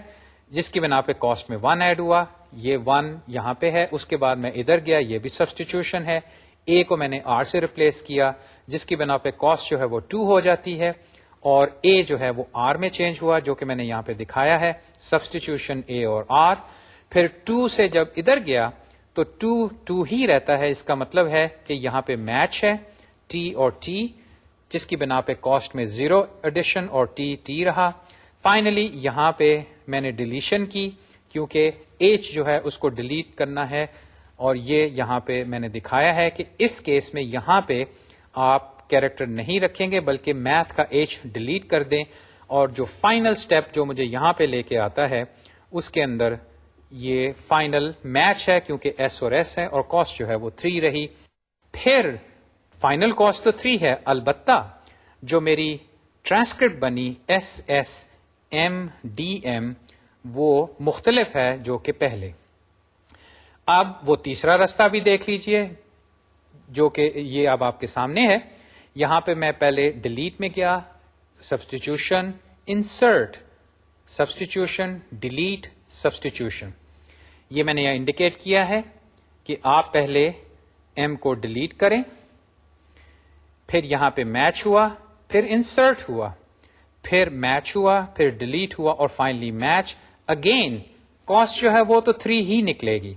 [SPEAKER 1] جس کی بنا پہ کاسٹ میں 1 ایڈ ہوا. یہ 1 یہاں پہ ہے، اس کے بعد میں ادھر گیا، یہ بھی سبسٹیٹیوشن ہے. اے کو میں نے آر سے ریپلیس کیا، جس کی بنا پہ کاسٹ جو ہے وہ 2 ہو جاتی ہے، اور اے جو ہے وہ آر میں چینج ہوا جو کہ میں نے یہاں پہ دکھایا ہے، سبسٹیٹیوشن اے اور آر. پھر 2 سے جب ادھر گیا تو 2 ہی رہتا ہے، اس کا مطلب ہے کہ یہاں پہ میچ ہے ٹی اور ٹی، جس کی بنا پہ کاسٹ میں 0 ایڈیشن اور ٹی رہا. فائنلی یہاں پہ میں نے ڈیلیشن کی، کیونکہ ایچ جو ہے اس کو ڈیلیٹ کرنا ہے، اور یہ یہاں پہ میں نے دکھایا ہے کہ اس کیس میں یہاں پہ آپ کیریکٹر نہیں رکھیں گے بلکہ میتھ کا ایچ ڈیلیٹ کر دیں، اور جو فائنل سٹیپ جو مجھے یہاں پہ لے کے آتا ہے اس کے اندر یہ فائنل میچ ہے، کیونکہ ایس اور ایس ہے، اور کاسٹ جو ہے وہ 3 رہی. پھر فائنل کاسٹ تو 3 ہے، البتہ جو میری ٹرانسکرپٹ بنی S S M D M وہ مختلف ہے جو کہ پہلے. اب وہ تیسرا رستہ بھی دیکھ لیجئے جو کہ یہ اب آپ کے سامنے ہے. یہاں پہ میں پہلے ڈیلیٹ میں گیا، substitution, insert, substitution, delete, substitution. یہ میں نے یہاں انڈیکیٹ کیا ہے کہ آپ پہلے ایم کو ڈیلیٹ کریں، پھر یہاں پہ میچ ہوا، پھر انسرٹ ہوا، پھر میچ ہوا، پھر ڈیلیٹ ہوا، اور فائنلی میچ. اگین کاسٹ جو ہے وہ تو 3 ہی نکلے گی.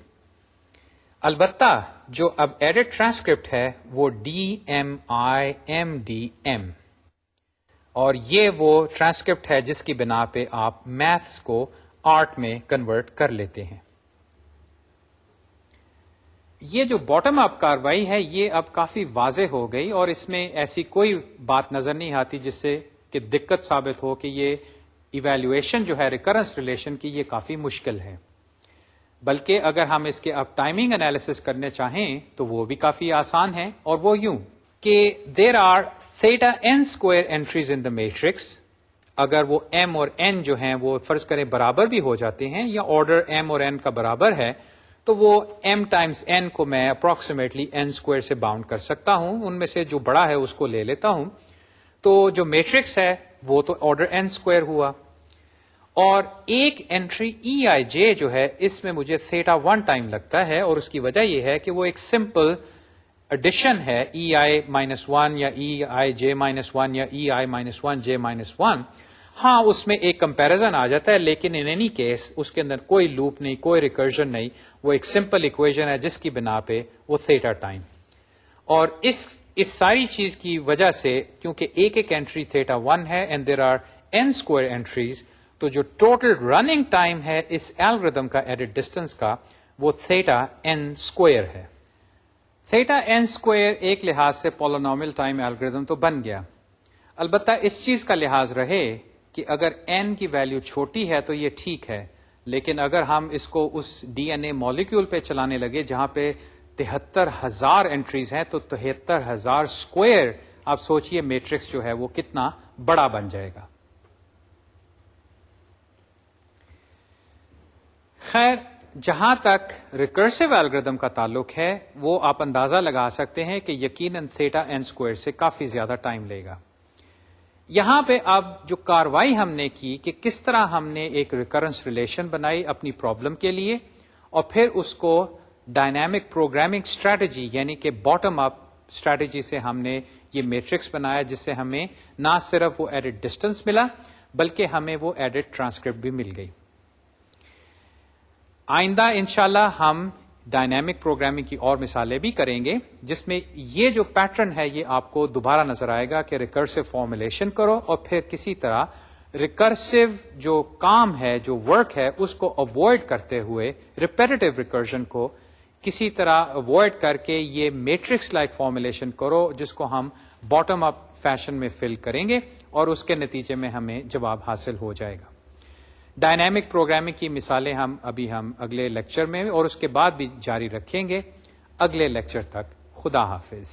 [SPEAKER 1] البتہ جو اب ایڈٹ ٹرانسکرپٹ ہے وہ DMIMDM، اور یہ وہ ٹرانسکرپٹ ہے جس کی بنا پہ آپ میتھس کو آرٹ میں کنورٹ کر لیتے ہیں. یہ جو باٹم اپ کاروائی ہے یہ اب کافی واضح ہو گئی، اور اس میں ایسی کوئی بات نظر نہیں آتی جس سے کہ دقت ثابت ہو کہ یہ ایویلویشن جو ہے ریکرنس ریلیشن کی یہ کافی مشکل ہے. بلکہ اگر ہم اس کے اب ٹائمنگ انالیسس کرنے چاہیں تو وہ بھی کافی آسان ہے، اور وہ یوں کہ there are theta n square entries in the matrix. اگر وہ m اور n جو ہیں وہ فرض کریں برابر بھی ہو جاتے ہیں، یا آرڈر m اور n کا برابر ہے، تو وہ m ٹائمز n کو میں اپروکسیمیٹلی n اسکوائر سے باؤنڈ کر سکتا ہوں. ان میں سے جو بڑا ہے اس کو لے لیتا ہوں. تو جو میٹرکس ہے وہ تو آرڈر n اسکوائر ہوا. اور ایک انٹری ای آئی جے جو ہے اس میں مجھے تھیٹا 1 ٹائم لگتا ہے، اور اس کی وجہ یہ ہے کہ وہ ایک سمپل ایڈیشن ہے، ای آئی مائنس 1 یا ای آئی جے مائنس 1 یا ای آئی مائنس 1 جے مائنس 1. ہاں اس میں ایک کمپیرزن آ جاتا ہے، لیکن ان اینی کیس اس کے اندر کوئی لوپ نہیں، کوئی ریکرجن نہیں، وہ ایک سمپل ایکویژن ہے جس کی بنا پہ وہ تھیٹا ٹائم. اور اس ساری چیز کی وجہ سے کیونکہ ایک ایک انٹری تھیٹا 1 ہے and there are n square entries, تو جو ٹوٹل رننگ ٹائم ہے اس الگوریتھم کا ایڈٹ ڈسٹینس کا وہ تھیٹا n اسکوائر ہے. تھیٹا n اسکوائر ایک لحاظ سے پولینومیل ٹائم الگوریتھم تو بن گیا، البتہ اس چیز کا لحاظ رہے کہ اگر n کی ویلیو چھوٹی ہے تو یہ ٹھیک ہے، لیکن اگر ہم اس کو اس ڈی این اے مالیکیول پہ چلانے لگے جہاں پہ 73,000 انٹریز ہیں تو 73,000 اسکوائر آپ سوچئے میٹرکس جو ہے وہ کتنا بڑا بن جائے گا. خیر، جہاں تک ریکرسو الگوریتھم کا تعلق ہے وہ آپ اندازہ لگا سکتے ہیں کہ یقیناً تھیٹا n اسکوائر سے کافی زیادہ ٹائم لے گا. یہاں پہ اب جو کاروائی ہم نے کی کہ کس طرح ہم نے ایک ریکرنس ریلیشن بنائی اپنی پرابلم کے لیے، اور پھر اس کو ڈائنامک پروگرامنگ اسٹریٹجی یعنی کہ باٹم اپ اسٹریٹجی سے ہم نے یہ میٹرکس بنایا، جس سے ہمیں نہ صرف وہ ایڈٹ ڈسٹینس ملا بلکہ ہمیں وہ ایڈٹ ٹرانسکرپٹ بھی مل گئی. آئندہ انشاءاللہ ہم ڈائنامک پروگرامنگ کی اور مثالیں بھی کریں گے جس میں یہ جو پیٹرن ہے یہ آپ کو دوبارہ نظر آئے گا کہ ریکرسو فارمولیشن کرو اور پھر کسی طرح ریکرسو جو کام ہے، جو ورک ہے، اس کو اوائڈ کرتے ہوئے ریپیٹیٹو ریکرجن کو کسی طرح اوائڈ کر کے یہ میٹرکس لائک فارمولیشن کرو جس کو ہم باٹم اپ فیشن میں فل کریں گے اور اس کے نتیجے میں ہمیں جواب حاصل ہو جائے گا. ڈائنامک پروگرامنگ کی مثالیں ہم اگلے لیکچر میں اور اس کے بعد بھی جاری رکھیں گے. اگلے لیکچر تک خدا حافظ.